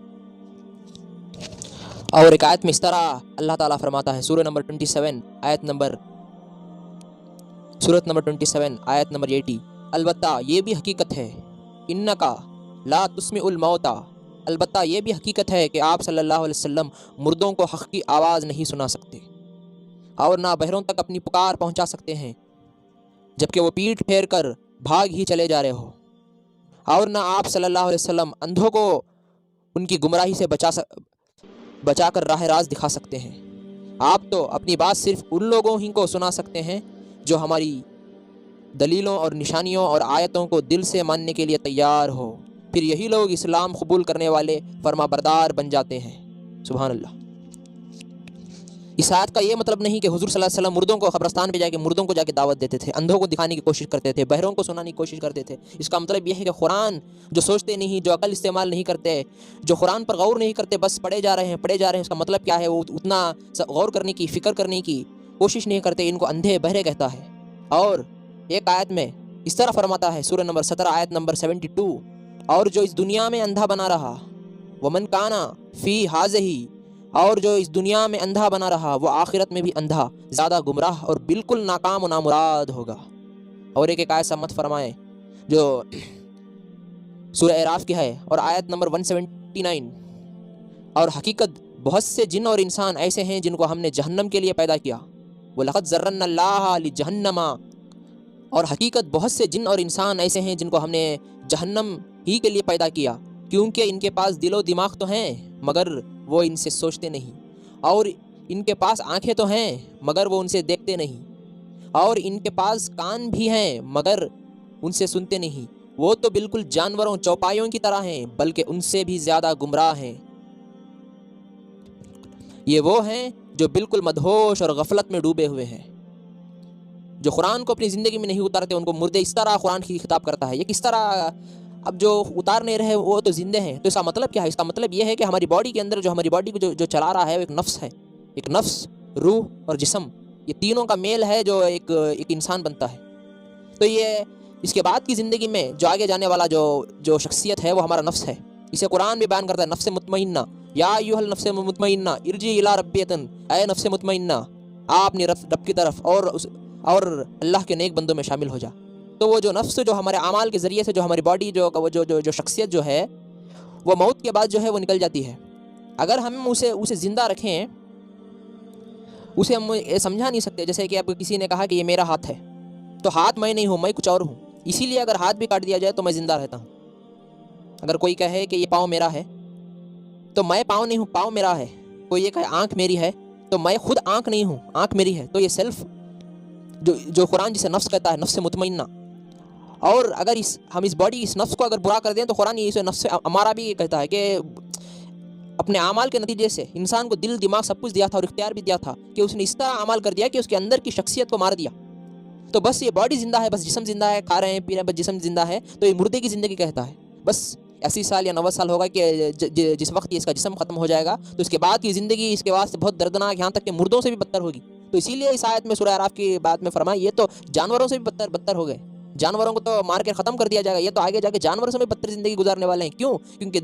اور ایک آیت میں اس طرح اللہ تعالیٰ فرماتا ہے سورت نمبر 27 آیت نمبر 80، البتہ یہ بھی حقیقت ہے، انکا لا تسمع الموتى، البتہ یہ بھی حقیقت ہے کہ آپ صلی اللہ علیہ وسلم مردوں کو حق کی آواز نہیں سنا سکتے، اور نہ بہروں تک اپنی پکار پہنچا سکتے ہیں جبکہ وہ پیٹھ پھیر کر بھاگ ہی چلے جا رہے ہو، اور نہ آپ صلی اللہ علیہ وسلم اندھوں کو ان کی گمراہی سے بچا کر راہ راست دکھا سکتے ہیں۔ آپ تو اپنی بات صرف ان لوگوں ہی کو سنا سکتے ہیں جو ہماری دلیلوں اور نشانیوں اور آیتوں کو دل سے ماننے کے لیے تیار ہو، پھر یہی لوگ اسلام قبول کرنے والے فرما بردار بن جاتے ہیں۔ سبحان اللہ۔ اس آیت کا یہ مطلب نہیں کہ حضور صلی اللہ علیہ وسلم مردوں کو قبرستان پہ جا کے مردوں کو جا کے دعوت دیتے تھے، اندھوں کو دکھانے کی کوشش کرتے تھے، بہروں کو سنانے کی کوشش کرتے تھے۔ اس کا مطلب یہ ہے کہ قرآن جو سوچتے نہیں، جو عقل استعمال نہیں کرتے، جو قرآن پر غور نہیں کرتے، بس پڑھے جا رہے ہیں، اس کا مطلب کیا ہے، وہ اتنا غور کرنے کی، فکر کرنے کی کوشش نہیں کرتے، ان کو اندھے بہرے کہتا ہے۔ اور ایک آیت میں اس طرح فرماتا ہے، سورہ نمبر 17 آیت نمبر 72، اور جو اس دنیا میں اندھا بنا رہا، ومن کانا فی ہذہ، اور جو اس دنیا میں اندھا بنا رہا وہ آخرت میں بھی اندھا، زیادہ گمراہ اور بالکل ناکام و نامراد ہوگا۔ اور ایک آیت سمت فرمائیں جو سورہ اعراف کی ہے اور آیت نمبر 179، اور حقیقت بہت سے جن اور انسان ایسے ہیں جن کو ہم نے جہنم کے لیے پیدا کیا، وَلَقَدْ ذَرَّنَّا اللَّهَ لِجَهَنَّمَ، اور حقیقت بہت سے جن اور انسان ایسے ہیں جن کو ہم نے جہنم ہی کے لیے پیدا کیا، کیونکہ ان کے پاس دل و دماغ تو ہیں مگر وہ ان سے سوچتے نہیں، اور ان کے پاس آنکھیں تو ہیں مگر وہ ان سے دیکھتے نہیں، اور ان کے پاس کان بھی ہیں مگر ان سے سنتے نہیں، وہ تو بالکل جانوروں چوپایوں کی طرح ہیں بلکہ ان سے بھی زیادہ گمراہ ہیں۔ یہ وہ ہیں جو بالکل مدہوش اور غفلت میں ڈوبے ہوئے ہیں، جو قرآن کو اپنی زندگی میں نہیں اتارتے، ان کو مردے اس طرح قرآن کی خطاب کرتا ہے۔ یہ کس طرح، اب جو اتار نہیں رہے وہ تو زندے ہیں، تو اس کا مطلب کیا ہے؟ اس کا مطلب یہ ہے کہ ہماری باڈی کے اندر جو ہماری باڈی کو جو چلا رہا ہے وہ ایک نفس ہے، ایک نفس، روح اور جسم، یہ تینوں کا میل ہے جو ایک انسان بنتا ہے۔ تو یہ اس کے بعد کی زندگی میں جو آگے جانے والا جو شخصیت ہے وہ ہمارا نفس ہے۔ اسے قرآن بھی بیان کرتا ہے، نفس مطمئنہ، یا ایھا النفس مطمئنہ ارجعی الی ربک، اے نفس مطمئنہ آپ اپنی رب کی طرف اور اللہ کے نیک بندوں میں شامل ہو جا۔ تو وہ جو نفس جو ہمارے اعمال کے ذریعے سے جو ہماری باڈی جو شخصیت جو ہے وہ موت کے بعد جو ہے وہ نکل جاتی ہے۔ اگر ہم اسے زندہ رکھیں، اسے ہم سمجھا نہیں سکتے۔ جیسے کہ اب کسی نے کہا کہ یہ میرا ہاتھ ہے، تو ہاتھ میں نہیں ہوں، میں کچھ اور ہوں، اسی لیے اگر ہاتھ بھی کاٹ دیا جائے تو میں زندہ رہتا ہوں۔ اگر کوئی کہے کہ یہ پاؤں میرا ہے تو میں پاؤں نہیں ہوں، پاؤں میرا ہے۔ کوئی یہ کہے آنکھ میری ہے تو میں خود آنکھ نہیں ہوں، آنکھ میری ہے۔ تو یہ سیلف جو قرآن جسے نفس کہتا ہے، نفس مطمئنہ، اور اگر ہم اس باڈی اس نفس کو اگر برا کر دیں تو قرآن اسے نفس ہمارا بھی یہ کہتا ہے کہ اپنے اعمال کے نتیجے سے انسان کو دل دماغ سب کچھ دیا تھا اور اختیار بھی دیا تھا کہ اس نے اس طرح اعمال کر دیا کہ اس کے اندر کی شخصیت کو مار دیا۔ تو بس یہ باڈی زندہ ہے، بس جسم زندہ ہے، کھا رہے ہیں پی رہے ہیں، بس جسم زندہ ہے، تو یہ مردے کی زندگی کہتا ہے۔ بس 80 سال یا 90 سال ہوگا کہ جس وقت اس کا جسم ختم ہو جائے گا تو اس کے بعد کی زندگی اس کے واسطے بہت دردناک، یہاں تک کہ مردوں سے بھی بدتر ہوگی۔ تو اسی لیے اس آیت میں سورہ اعراف کی بات میں فرمایا یہ تو جانوروں سے بھی بدتر ہو گئے، جانوروں کو تو مار کے ختم کر دیا جائے گا، یہ تو آگے جا کے جانوروں سے بھی بدتر زندگی گزارنے والے ہیں۔ کیوں؟ کیونکہ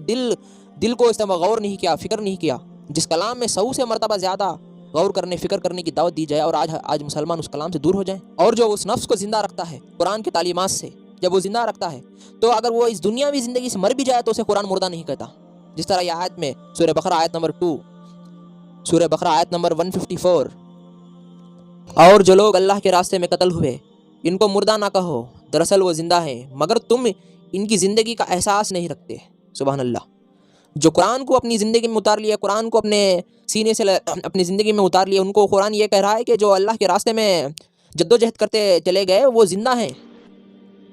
دل کو اس طرح غور نہیں کیا، فکر نہیں کیا۔ جس کلام میں 100 سے مرتبہ زیادہ غور کرنے، فکر کرنے کی دعوت دی جائے، اور آج مسلمان اس کلام سے دور ہو جائیں، اور جو اس نفس کو زندہ رکھتا ہے قرآن کی تعلیمات سے، جب وہ زندہ رکھتا ہے تو اگر وہ اس دنیاوی زندگی سے مر بھی جائے تو اسے قرآن مردہ نہیں کہتا۔ جس طرح یہ آیت میں سورہ بقرہ آیت نمبر 2، سورہ بقرہ آیت نمبر 154، اور جو لوگ اللہ کے راستے میں قتل ہوئے ان کو مردہ نہ کہو، دراصل وہ زندہ ہیں مگر تم ان کی زندگی کا احساس نہیں رکھتے۔ سبحان اللہ۔ جو قرآن کو اپنی زندگی میں اتار لیا، قرآن کو اپنے سینے سے اپنی زندگی میں اتار لیا، ان کو قرآن یہ کہہ رہا ہے کہ جو اللہ کے راستے میں جدوجہد کرتے چلے گئے وہ زندہ ہیں،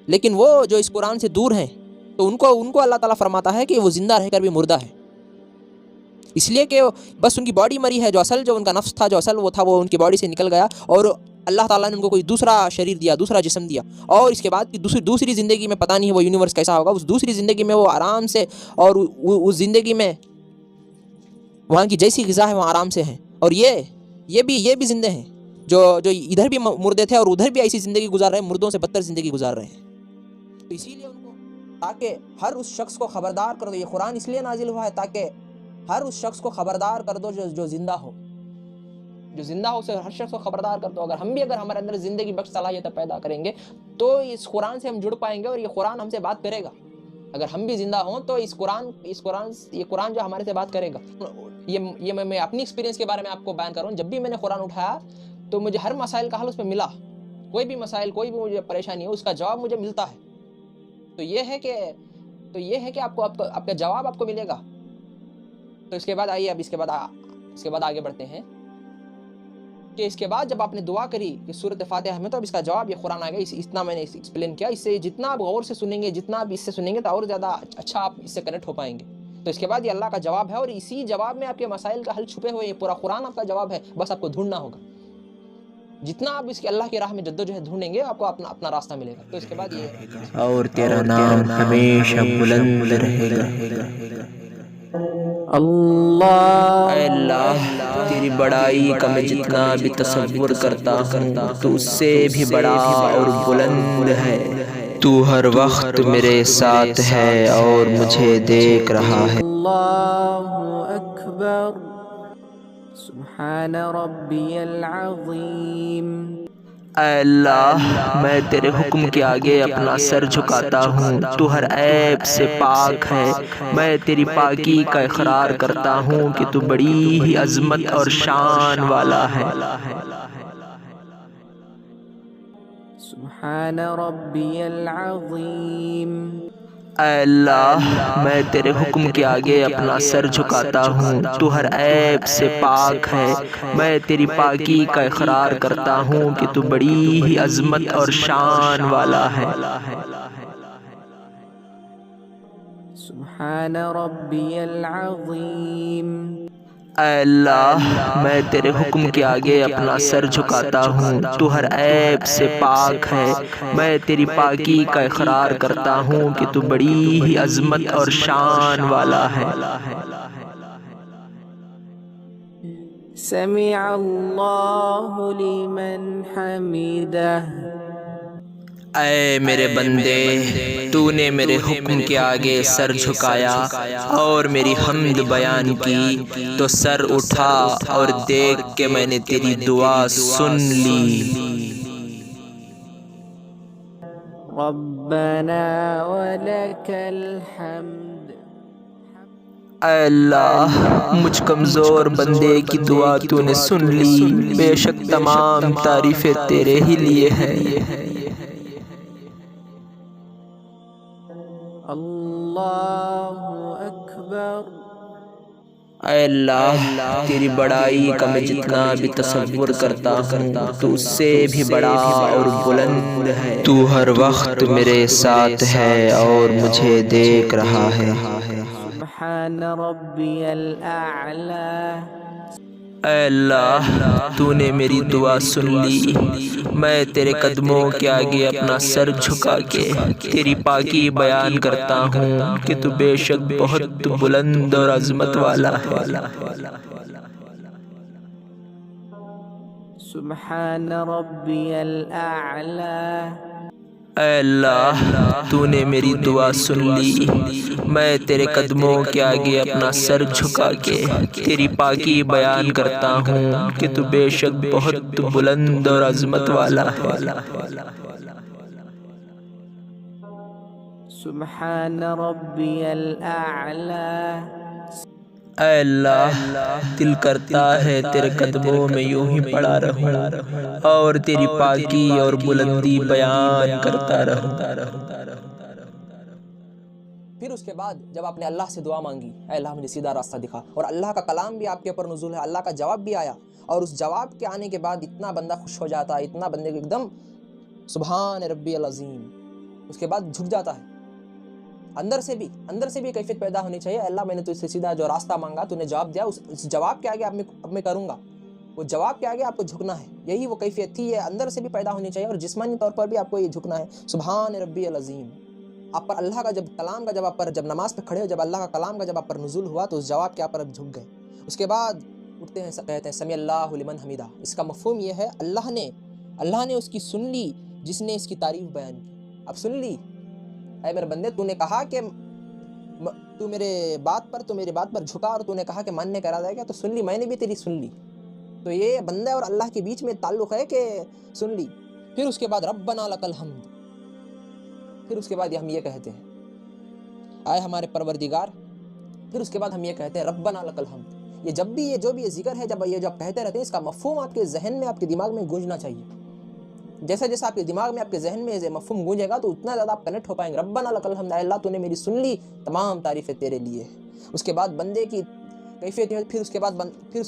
لیکن وہ جو اس قرآن سے دور ہیں تو ان کو اللہ تعالیٰ فرماتا ہے کہ وہ زندہ رہ کر بھی مردہ ہے، اس لیے کہ بس ان کی باڈی مری ہے، جو اصل جو ان کا نفس تھا، جو اصل وہ تھا، وہ ان کی باڈی سے نکل گیا، اور اللہ تعالیٰ نے ان کو کوئی دوسرا شریر دیا، دوسرا جسم دیا، اور اس کے بعد کی دوسری زندگی میں پتہ نہیں وہ یونیورس کیسا ہوگا، اس دوسری زندگی میں وہ آرام سے، اور اس زندگی میں وہاں کی جیسی غذا ہے وہاں آرام سے ہیں، اور یہ بھی زندے ہیں جو ادھر بھی مردے تھے اور ادھر بھی ایسی زندگی گزار رہے ہیں، مردوں سے بدتر زندگی گزار رہے ہیں۔ تو اسی لیے ان کو، تاکہ ہر اس شخص کو خبردار کر دو، یہ قرآن اس لیے نازل ہوا ہے تاکہ ہر اس شخص کو خبردار کر دو جو زندہ ہو، اسے ہر شخص کو خبردار کر دو۔ اگر ہمارے اندر زندگی بخش صلاحیت پیدا کریں گے تو اس قرآن سے ہم جڑ پائیں گے اور یہ قرآن ہم سے بات کرے گا۔ اگر ہم بھی زندہ ہوں تو یہ قرآن جو ہمارے سے بات کرے گا۔ یہ میں اپنی ایکسپیرینس کے بارے میں آپ کو بیان کر رہا ہوں۔ جب بھی میں نے قرآن اٹھایا تو مجھے ہر مسائل کا حل اس میں ملا، کوئی بھی مسائل، کوئی بھی مجھے پریشانی ہو، اس کا جواب مجھے ملتا ہے۔ تو یہ ہے کہ آپ کا جواب آپ کو ملے گا۔ تو اس کے بعد آئیے، اب اس کے بعد آگے بڑھتے ہیں کہ اس کے بعد جب آپ نے دعا کری کہ سورۃ فاتحہ میں، تو اب اس کا جواب یہ قرآن آ گیا۔ اتنا میں نے ایکسپلین کیا، اس سے جتنا آپ غور سے سنیں گے، جتنا آپ اس سے سنیں گے تو اور زیادہ اچھا آپ اس سے کنیکٹ ہو پائیں گے۔ تو اس کے بعد یہ اللہ کا جواب ہے، اور اسی جواب میں آپ کے مسائل کا حل چھپے ہوئے، یہ پورا قرآن آپ کا جواب ہے، بس آپ کو ڈھونڈنا ہوگا۔ جتنا آپ اس کے اللہ کی راہ میں جدوجہد ڈھونڈیں گے، آپ کو اپنا راستہ ملے گا۔ تو اس کے بعد یہ اور تیرا نام ہمیشہ بلند رہے گا۔ اللہ اے اللہ، تیری بڑائی کا میں جتنا بھی تصور کرتا ہوں تو اس سے بھی بڑا اور بلند ہے۔ تو ہر وقت میرے ساتھ ہے اور مجھے دیکھ رہا ہے۔ اللہ اکبر، سبحان ربی العظیم۔ اے اللہ، میں تیرے حکم کے آگے اپنا سر جھکاتا ہوں، تو ہر عیب سے پاک ہے۔ میں تیری پاکی کا اقرار کرتا ہوں کہ تو بڑی ہی عظمت اور شان والا ہے۔ سبحان ربی العظیم۔ اے اللہ، میں تیرے حکم کے آگے اپنا سر جھکاتا ہوں، تو ہر عیب سے پاک ہے۔ میں تیری پاکی کا اقرار کرتا ہوں کہ تو بڑی ہی عظمت اور شان والا ہے۔ سبحان ربی العظیم۔ اے اللہ، میں تیرے حکم کے آگے اپنا سر جھکاتا ہوں، تو ہر عیب سے پاک ہے۔ میں تیری پاکی کا اقرار کرتا ہوں کہ تو بڑی ہی عظمت اور شان والا ہے۔ سمع اللہ لمن حمدہ۔ اے میرے بندے، تو نے میرے حکم کے آگے سر جھکایا اور میری حمد بیان کی، تو سر اٹھا اور دیکھ کہ میں نے تیری دعا سن لی۔ ربنا ولک الحمد۔ اے اللہ، مجھ کمزور بندے کی دعا تو نے سن لی، بے شک تمام تعریفیں تیرے ہی لیے ہیں۔ اللہ اکبر۔ اے اللہ، تیری بڑائی کا میں جتنا بھی تصور کرتا ہوں تو اس سے بھی بڑا اور بلند ہے۔ تو ہر وقت میرے ساتھ ہے اور مجھے دیکھ رہا ہے۔ سبحان ربی الاعلی۔ اے اللہ، تو نے میری دعا سن لی۔ میں تیرے قدموں کے آگے اپنا سر جھکا کے تیری پاکی بیان کرتا ہوں کہ تو بے شک بہت بلند اور عظمت والا ہے۔ سبحان ربی الاعلی۔ اے اللہ، تو نے میری دعا سن لی۔ میں تیرے قدموں کے آگے اپنا سر جھکا کے تیری پاکی بیان کرتا ہوں کہ تو بے شک بہت بلند اور عظمت والا ہے۔ سبحان ربی الاعلی۔ اے اللہ، دل کرتا ہے تیرے قدموں میں یوں ہی پڑا رہوں اور تیری پاکی اور بلندی بیان کرتا رہوں۔ پھر اس کے بعد جب آپ نے اللہ سے دعا مانگی، اے اللہ مجھے سیدھا راستہ دکھا، اور اللہ کا کلام بھی آپ کے اوپر نزول ہے، اللہ کا جواب بھی آیا، اور اس جواب کے آنے کے بعد اتنا بندہ خوش ہو جاتا ہے، اتنا بندے کو ایک دم سبحان ربی العظیم، اس کے بعد جھک جاتا ہے۔ اندر سے بھی کیفیت پیدا ہونی چاہیے، اللہ میں نے تو اس سے سیدھا جو راستہ مانگا تو نے جواب دیا، اس جواب کے آگے اب میں کروں گا، وہ جواب کے آگے آپ کو جھکنا ہے، یہی وہ کیفیت تھی، یہ اندر سے بھی پیدا ہونی چاہیے اور جسمانی طور پر بھی آپ کو یہ جھکنا ہے، سبحان ربی العظیم۔ آپ پر اللہ کا کلام کا جب نماز پہ کھڑے ہو، جب اللہ کا کلام کا جب آپ پر نزول ہوا تو اس جواب کے آپ پر جھک گئے۔ اس کے بعد اٹھتے ہیں، کہتے ہیں سمیع اللہ لمن حمیدہ۔ اس کا مفہوم یہ ہے اللہ نے اس کی سن لی جس نے اس کی تعریف بیان کی۔ اب سن لی، اے میرے بندے، تو نے کہا کہ تو میری بات پر جھکا اور تو نے کہا کہ ماننے کا ارادہ ہے کیا، تو سن لی، میں نے بھی تیری سن لی۔ تو یہ بندے اور اللہ کے بیچ میں تعلق ہے کہ سن لی۔ پھر اس کے بعد ربنا لک الحمد، پھر اس کے بعد ہم یہ کہتے ہیں اے ہمارے پروردگار، پھر اس کے بعد ہم یہ کہتے ہیں ربنا لک الحمد۔ یہ جو بھی یہ ذکر ہے، جب آپ کہتے رہتے ہیں، اس کا مفہوم آپ کے ذہن میں، آپ کے دماغ میں گونجنا چاہیے۔ جیسا آپ کے دماغ میں، آپ کے ذہن میں مفہوم گونجے گا تو اتنا زیادہ آپ کنیکٹ ہو پائیں گے۔ ربنا لک الحمد، اے اللہ تو نے میری سن لی، تمام تعریفیں تیرے لیے۔ اس کے بعد بندے کی کیفیت ہے، پھر اس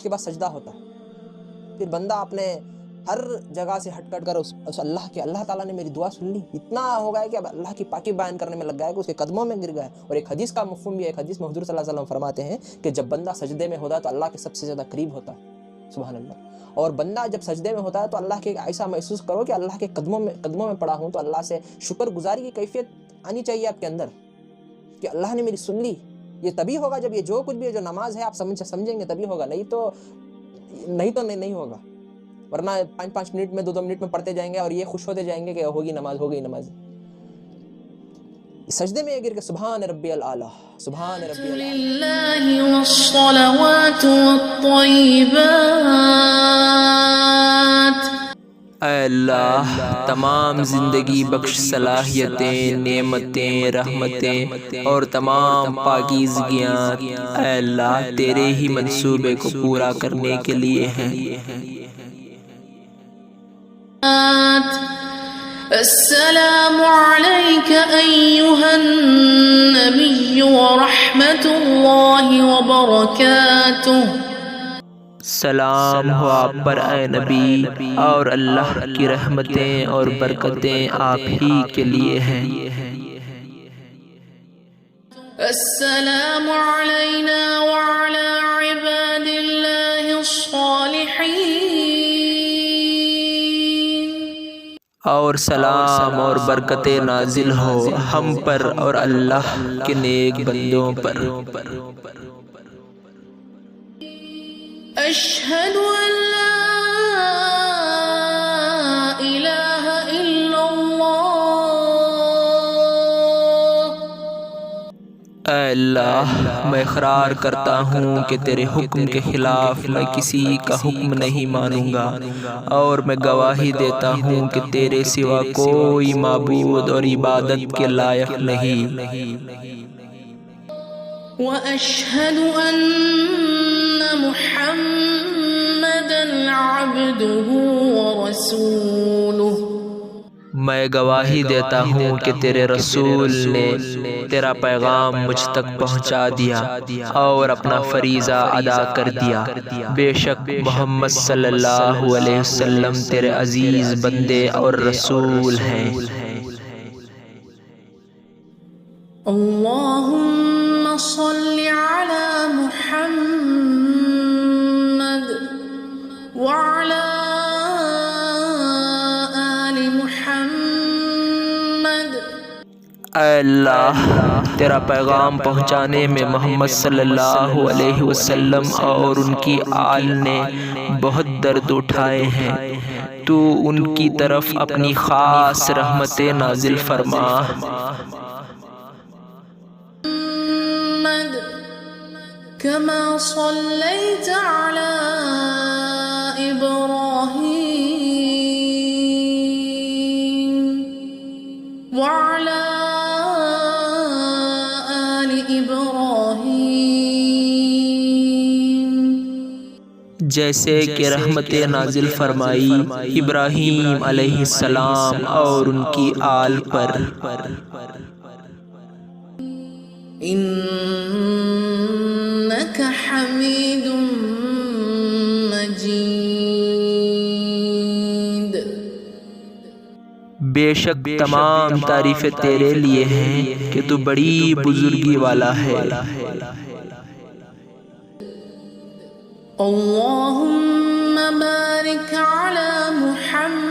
کے بعد سجدہ ہوتا ہے، پھر بندہ اپنے ہر جگہ سے ہٹ کر اس اللہ تعالیٰ نے میری دعا سن لی. اتنا ہو گیا کہ اب اللہ کی پاکی بیان کرنے میں لگ گیا ہے کہ اس کے قدموں میں گر گیا ہے. اور ایک حدیث کا مفہوم بھی ہے. ایک حدیث میں حضور صلی اللہ علیہ وسلم فرماتے ہیں کہ جب بندہ سجدے میں ہوتا ہے تو اللہ کے سب سے زیادہ قریب ہوتا ہے. سبحان اللہ. اور بندہ جب سجدے میں ہوتا ہے تو اللہ کے ایسا محسوس کرو کہ اللہ کے قدموں میں پڑا ہوں. تو اللہ سے شکر گزاری کی کیفیت آنی چاہیے آپ کے اندر کہ اللہ نے میری سن لی. یہ تبھی ہوگا جب یہ جو کچھ بھی ہے جو نماز ہے آپ سمجھیں گے تبھی ہوگا. نہیں تو نہیں ہوگا. ورنہ 5 منٹ میں 2 منٹ میں پڑھتے جائیں گے اور یہ خوش ہوتے جائیں گے کہ ہوگی نماز. سجدے میں یہ گر کے سبحان ربی الاعلی سبحان ربی الاعلی. للہ والصلوات والطیبات. اے اللہ تمام زندگی بخش صلاحیتیں، نعمتیں، رحمتیں اور تمام پاکیزگیاں اے اللہ تیرے ہی منصوبے کو پورا کرنے کے لیے ہیں. السلام علیک ایہا النبی ورحمت اللہ وبرکاتہ. سلام ہو آپ پر اے نبی، اور اللہ کی رحمتیں اور برکتیں آپ ہی کے لیے ہیں. السلام علینا وعلی عباد اللہ الصالحین. اور سلام اور برکتیں نازل ہو ہم پر اور اللہ کے نیک بندوں پر. اشہد ان لا الہ الا اللہ. اے اللہ میں اقرار کرتا ہوں کہ تیرے حکم کے خلاف میں کسی کا حکم نہیں مانوں گا، اور میں گواہی دیتا ہوں کہ تیرے سوا کوئی معبود اور عبادت کے لائق نہیں. وَأَشْهَدُ أَنَّ مُحَمَّدًا عَبْدُهُ وَرَسُولُهُ. میں گواہی دیتا ہوں کہ تیرے رسول نے تیرا پیغام مجھ تک پہنچا دیا اور اپنا فریضہ ادا کر دیا. بے شک محمد صلی اللہ علیہ وسلم تیرے عزیز بندے اور رسول ہیں. اللہم صل علی محمد وعلی آل محمد. اے اللہ تیرا پیغام پہنچانے میں محمد صلی اللہ علیہ وسلم اور ان کی آل نے بہت درد اٹھائے ہیں. تو ان کی طرف اپنی خاص رحمتیں نازل فرما. كما صليت على إبراهيم وعلى آل إبراهيم. جیسے کہ رحمتیں نازل فرمائی ابراہیم علیہ السلام اور ان کی آل پر. إنك حميد مجيد. بے شک تمام تعریفیں تیرے لیے ہیں کہ تو بڑی بزرگی والا ہے. اللهم بارك على محمد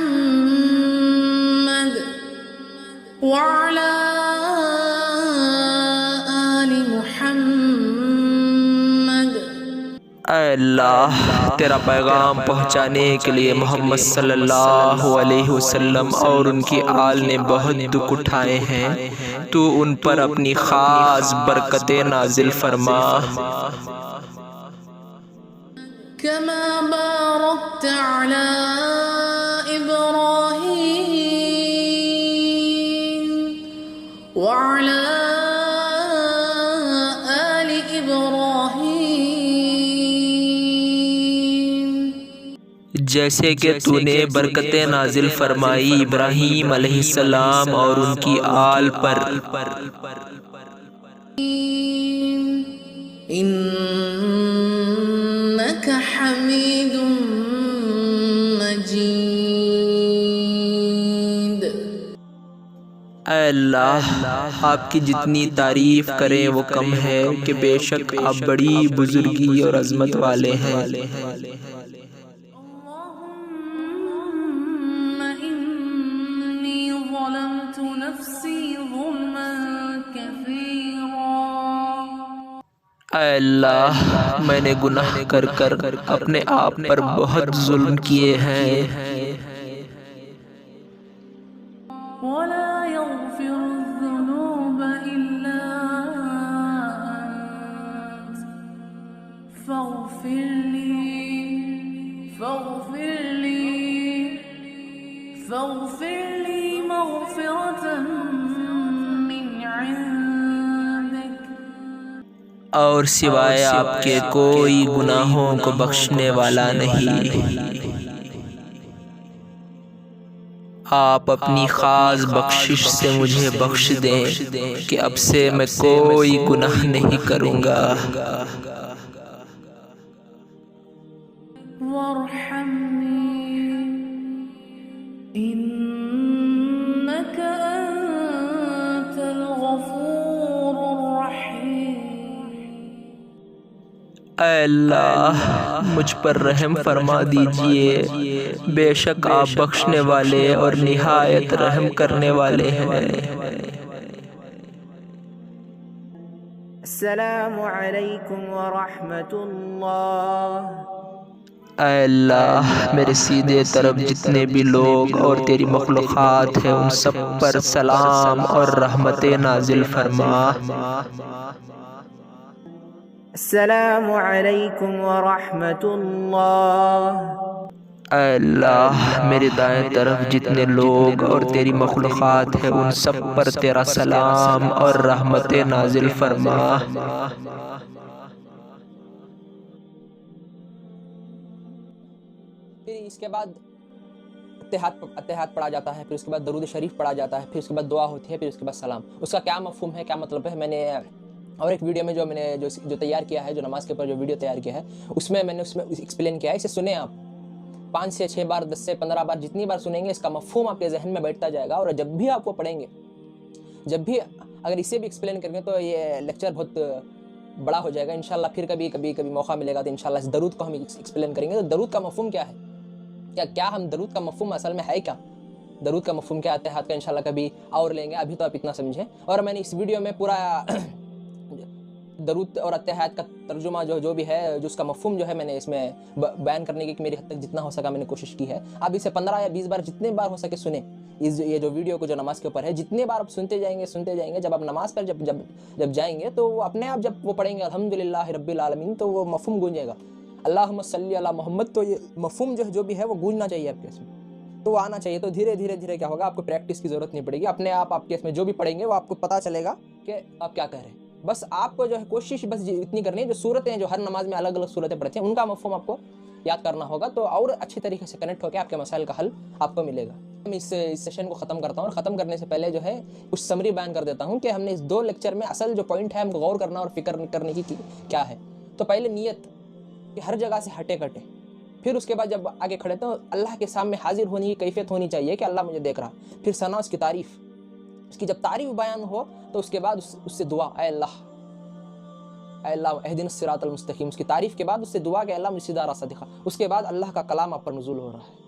وعلى آل محمد. اے اللہ تیرا پیغام پہنچانے کے لیے محمد صلی اللہ علیہ وسلم اور ان کی آل نے بہت دکھ اٹھائے ہیں. تو ان پر اپنی خاص برکتیں نازل فرما. كما باركت على إبراهيم وعلى آل إبراهيم. جیسے کہ تو نے برکتیں نازل فرمائی ابراہیم علیہ السلام اور ان کی آل پر. إنك حميد مجيد. مجيد اے اللہ، آپ کی جتنی تعریف کریں وہ کم ہے کہ بے شک آپ بڑی بزرگی اور عظمت والے ہیں۔ اللهم إني ظلمت نفسي ظلما كثيرا اے اللہ، میں نے گناہ کر کر اپنے آپ پر بہت ظلم کیے ہیں، ولا يغفر الذنوب إلا أنت فاغفر لي مغفرة من عندك اور سوائے آپ کے کوئی گناہوں کو بخشنے والا نہیں۔ آپ اپنی خاص بخشش سے مجھے بخش دیں کہ اب سے میں کوئی گناہ نہیں کروں گا۔ وارحمني إنك أنت الغفور الرحيم اے اللہ، مجھ پر رحم فرما دیجئے، بے شک آپ بخشنے والے اور نہایت رحم کرنے والے ہیں۔ السلام علیکم ورحمۃ اللہ۔ اے اللہ، میرے سیدھے طرف جتنے بھی لوگ اور تیری مخلوقات ہیں ان سب پر سلام اور رحمت نازل فرما۔ السلام علیکم ورحمۃ اللہ۔ اے اللہ، میرے دائیں طرف جتنے لوگ اور تیری مخلوقات ہیں ان سب پر تیرا سلام اور رحمت نازل فرما۔ پھر اس کے بعد اتحاد پڑھا جاتا ہے، پھر اس کے بعد درود شریف پڑھا جاتا ہے، پھر اس کے بعد دعا ہوتی ہے، پھر اس کے بعد سلام۔ اس کا کیا مفہوم ہے، کیا مطلب ہے، میں نے اور ایک ویڈیو میں جو میں نے جو تیار کیا ہے، جو نماز کے اوپر جو ویڈیو تیار کیا ہے اس میں میں نے ایکسپلین کیا ہے۔ اسے سنیں آپ 5 سے 6 بار، 10 سے 15 بار، جتنی بار سنیں گے اس کا مفہوم آپ کے ذہن میں بیٹھتا جائے گا، اور جب بھی آپ کو پڑھیں گے، جب بھی اگر اسے بھی ایکسپلین کریں گے تو یہ لیکچر بہت بڑا ہو جائے گا انشاءاللہ۔ پھر کبھی موقع ملے گا تو انشاءاللہ اس درود کو ہم ایکسپلین کریں گے۔ تو درود کا مفہوم کیا ہے، کیا ہم درود کا مفہوم اصل میں ہے کیا، درود کا مفہوم کیا، اتحاد کا انشاءاللہ کبھی اور لیں گے، ابھی تو آپ اتنا سمجھیں۔ اور میں نے اس ویڈیو میں پورا درود اور اتحاد کا ترجمہ جو بھی ہے، جو اس کا مفہوم جو ہے، میں نے اس میں بیان کرنے کی میری حد تک جتنا ہو سکا میں نے کوشش کی ہے۔ آپ اسے 15 یا 20 بار جتنے بار ہو سکے سنیں، یہ جو ویڈیو کو جو نماز کے اوپر ہے، جتنے بار آپ سنتے جائیں گے جب آپ نماز پر جب جائیں گے تو وہ اپنے آپ جب وہ پڑھیں گے الحمدللہ رب العالمین تو وہ مفہوم گونجے گا، اللہم صلی علی محمد، تو یہ مفہوم جو بھی ہے وہ گونجنا چاہیے آپ کے اس میں، تو وہ آنا چاہیے۔ تو دھیرے دھیرے کیا ہوگا، آپ کو پریکٹس کی ضرورت نہیں پڑے گی، اپنے آپ کے اس میں جو بھی پڑھیں گے وہ آپ کو پتہ چلے گا کہ آپ کیا کہہ رہے ہیں۔ بس آپ کو جو ہے کوشش بس اتنی کرنی ہے، جو صورتیں جو ہر نماز میں الگ صورتیں پڑھتے ہیں ان کا مفہوم آپ کو یاد کرنا ہوگا، تو اور اچھی طریقے سے کنیکٹ ہو کے آپ کے مسائل کا حل آپ کو ملے گا۔ میں اس سیشن کو ختم کرتا ہوں، اور ختم کرنے سے پہلے جو ہے کچھ سمری بیان کر دیتا ہوں کہ ہم نے اس 2 لیکچر میں اصل جو پوائنٹ ہے ہم کو غور کرنا اور فکر کرنے کی کیا ہے۔ تو پہلے نیت کہ ہر جگہ سے ہٹے کٹے، پھر اس کے بعد جب آگے کھڑے تو اللہ کے سامنے حاضر ہونے کی کیفیت ہونی چاہیے کہ اللہ مجھے دیکھ رہا، پھر ثنا اس کی تعریف، اس کی جب تعریف بیان ہو تو اس کے بعد اس سے دعا، اے اللہ اہدنا الصراط المستقیم، اس کی تعریف کے بعد اس سے دعا کہ اللہ مجھے سیدھا راستہ دکھا۔ اس کے بعد اللہ کا کلام آپ پر نزول ہو رہا ہے۔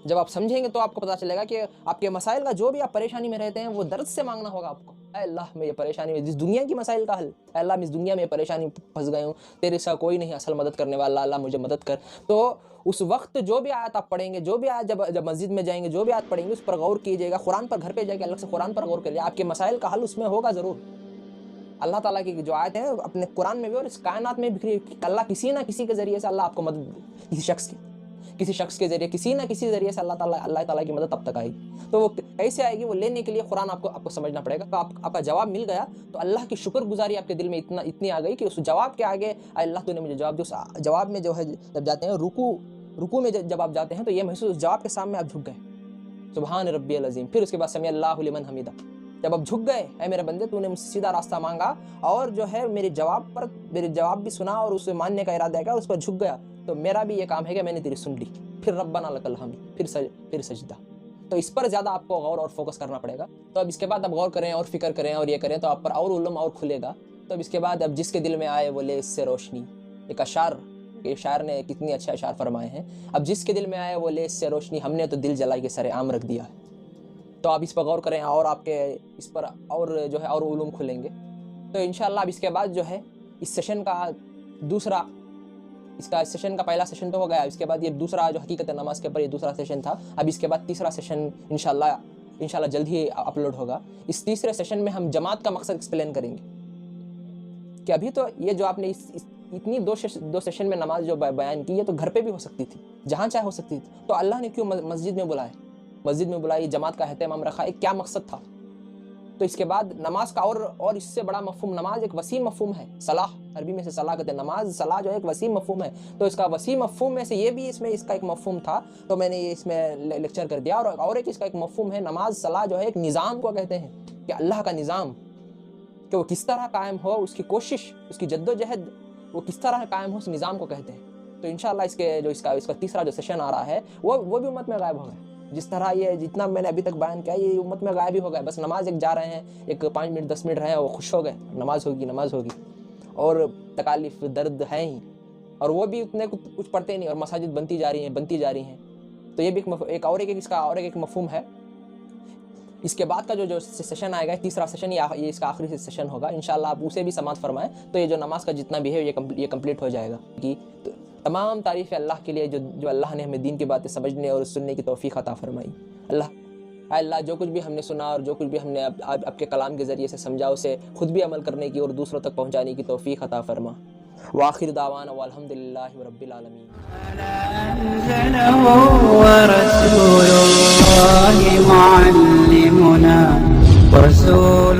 جب آپ سمجھیں گے تو آپ کو پتہ چلے گا کہ آپ کے مسائل کا جو بھی آپ پریشانی میں رہتے ہیں وہ درد سے مانگنا ہوگا آپ کو، اے اللہ میں یہ پریشانی میں اس دنیا کی مسائل کا حل، اے اللہ میں اس دنیا میں پریشانی پھنس گئے ہوں، تیرے ساتھ کوئی نہیں اصل مدد کرنے والا، اللہ مجھے مدد کر۔ تو اس وقت جو بھی آیت آپ پڑھیں گے، جو بھی آیت جب مسجد میں جائیں گے جو بھی آیت پڑھیں گے اس پر غور کیجیے گا، قرآن پر گھر پہ جا کے الگ سے قرآن پر غور کریے، آپ کے مسائل کا حل اس میں ہوگا ضرور۔ اللہ تعالیٰ کی جو آیت ہیں اپنے قرآن میں بھی اور اس کائنات میں بھی، اللہ کسی نہ کسی کے ذریعے سے اللہ آپ کو مدد، کسی شخص کے ذریعے، کسی نہ کسی ذریعے سے اللہ تعالیٰ کی مدد اب تک آئے گی۔ تو وہ کیسے آئے گی، وہ لینے کے لیے قرآن آپ کو سمجھنا پڑے گا۔ تو آپ کا جواب مل گیا تو اللہ کی شکر گزاری آپ کے دل میں اتنی آ گئی کہ اس جواب کے آگے اے اللہ تو نے مجھے جواب دیا۔ اس جواب میں جو ہے جب جاتے ہیں رکوع میں جب آپ جاتے ہیں تو یہ محسوس اس جواب کے سامنے آپ جھک گئے، سبحان ربی العظیم، پھر اس کے بعد سمیع اللہ لمن حمیدہ، جب آپ جھک گئے، اے میرے بندے تو نے مجھ سے سیدھا راستہ مانگا اور جو ہے میرے جواب بھی سنا اور اسے ماننے کا ارادہ کیا اور اس پر جھک گیا، تو میرا بھی یہ کام ہے کہ میں نے تیری سن لی۔ پھر ربنا لکل حمد، پھر سجدہ. تو اس پر زیادہ آپ کو غور اور فوکس کرنا پڑے گا. تو اب اس کے بعد اب غور کریں اور فکر کریں اور یہ کریں تو آپ پر اور علم اور کھلے گا. تو اب اس کے بعد اب جس کے دل میں آئے وہ لے اس سے روشنی. ایک اشعار، یہ شاعر نے کتنے اچھے اشعار فرمائے ہیں. اب جس کے دل میں آئے وہ لے اس سے روشنی، ہم نے تو دل جلا کے سر عام رکھ دیا ہے. تو آپ اس پر غور کریں اور آپ کے اس پر اور جو ہے اور علوم کھلیں گے. تو انشاءاللہ اب اس کے بعد جو ہے اس سیشن کا دوسرا، اس کا سیشن کا پہلا سیشن تو ہو گیا. اس کے بعد یہ دوسرا جو حقیقت نماز کے اوپر یہ دوسرا سیشن تھا. اب اس کے بعد تیسرا سیشن انشاءاللہ جلد ہی اپلوڈ ہوگا. اس تیسرے سیشن میں ہم جماعت کا مقصد ایکسپلین کریں گے کہ ابھی تو یہ جو آپ نے اتنی دو سیشن میں نماز جو بیان کی ہے تو گھر پہ بھی ہو سکتی تھی، جہاں چاہے ہو سکتی تھی. تو اللہ نے کیوں مسجد میں بلائی، جماعت کا اہتمام رکھا، ایک کیا مقصد تھا؟ تو اس کے بعد نماز کا اور اس سے بڑا مفہوم، نماز ایک وسیع مفہوم ہے. صلاح، عربی میں سے صلاح کہتے ہیں. نماز، صلاح جو ہے ایک وسیع مفہوم ہے. تو اس کا وسیع مفہوم میں سے یہ بھی اس کا ایک مفہوم تھا، تو میں نے یہ اس میں لیکچر کر دیا. اور ایک اس کا ایک مفہوم ہے، نماز، صلاح جو ہے ایک نظام کو کہتے ہیں، کہ اللہ کا نظام کہ وہ کس طرح قائم ہو، اس کی کوشش، اس کی جد و جہد وہ کس طرح قائم ہو، اس نظام کو کہتے ہیں. تو انشاءاللہ اس کا تیسرا جو سیشن آ رہا ہے وہ بھی امت میں غائب ہو گئے. جس طرح یہ جتنا میں نے ابھی تک بیان کیا یہ امت میں غائب ہی ہو گئے. بس نماز ایک جا رہے ہیں، ایک 5 منٹ 10 منٹ رہے وہ خوش ہو گئے، نماز ہوگی اور تکالیف درد ہیں ہی، اور وہ بھی اتنے کچھ پڑھتے نہیں، اور مساجد بنتی جا رہی ہیں. تو یہ بھی اس کا ایک مفہوم ہے. اس کے بعد کا جو سیشن آئے گا، تیسرا سیشن، یہ اس کا آخری سیشن ہوگا. انشاءاللہ آپ اسے بھی سماعت فرمائیں تو یہ جو نماز کا جتنا بھی ہے یہ کمپلیٹ ہو جائے گا. تمام تعریف اللہ کے لیے جو اللہ نے ہمیں دین کی باتیں سمجھنے اور سننے کی توفیق عطا فرمائی. اللہ جو کچھ بھی ہم نے سنا اور جو کچھ بھی ہم نے آپ کے کلام کے ذریعے سے سمجھا اسے خود بھی عمل کرنے کی اور دوسروں تک پہنچانے کی توفیق عطا فرما. وآخر دعوانا والحمدللہ رب العالمین. ورسول الله معلمنا ورسول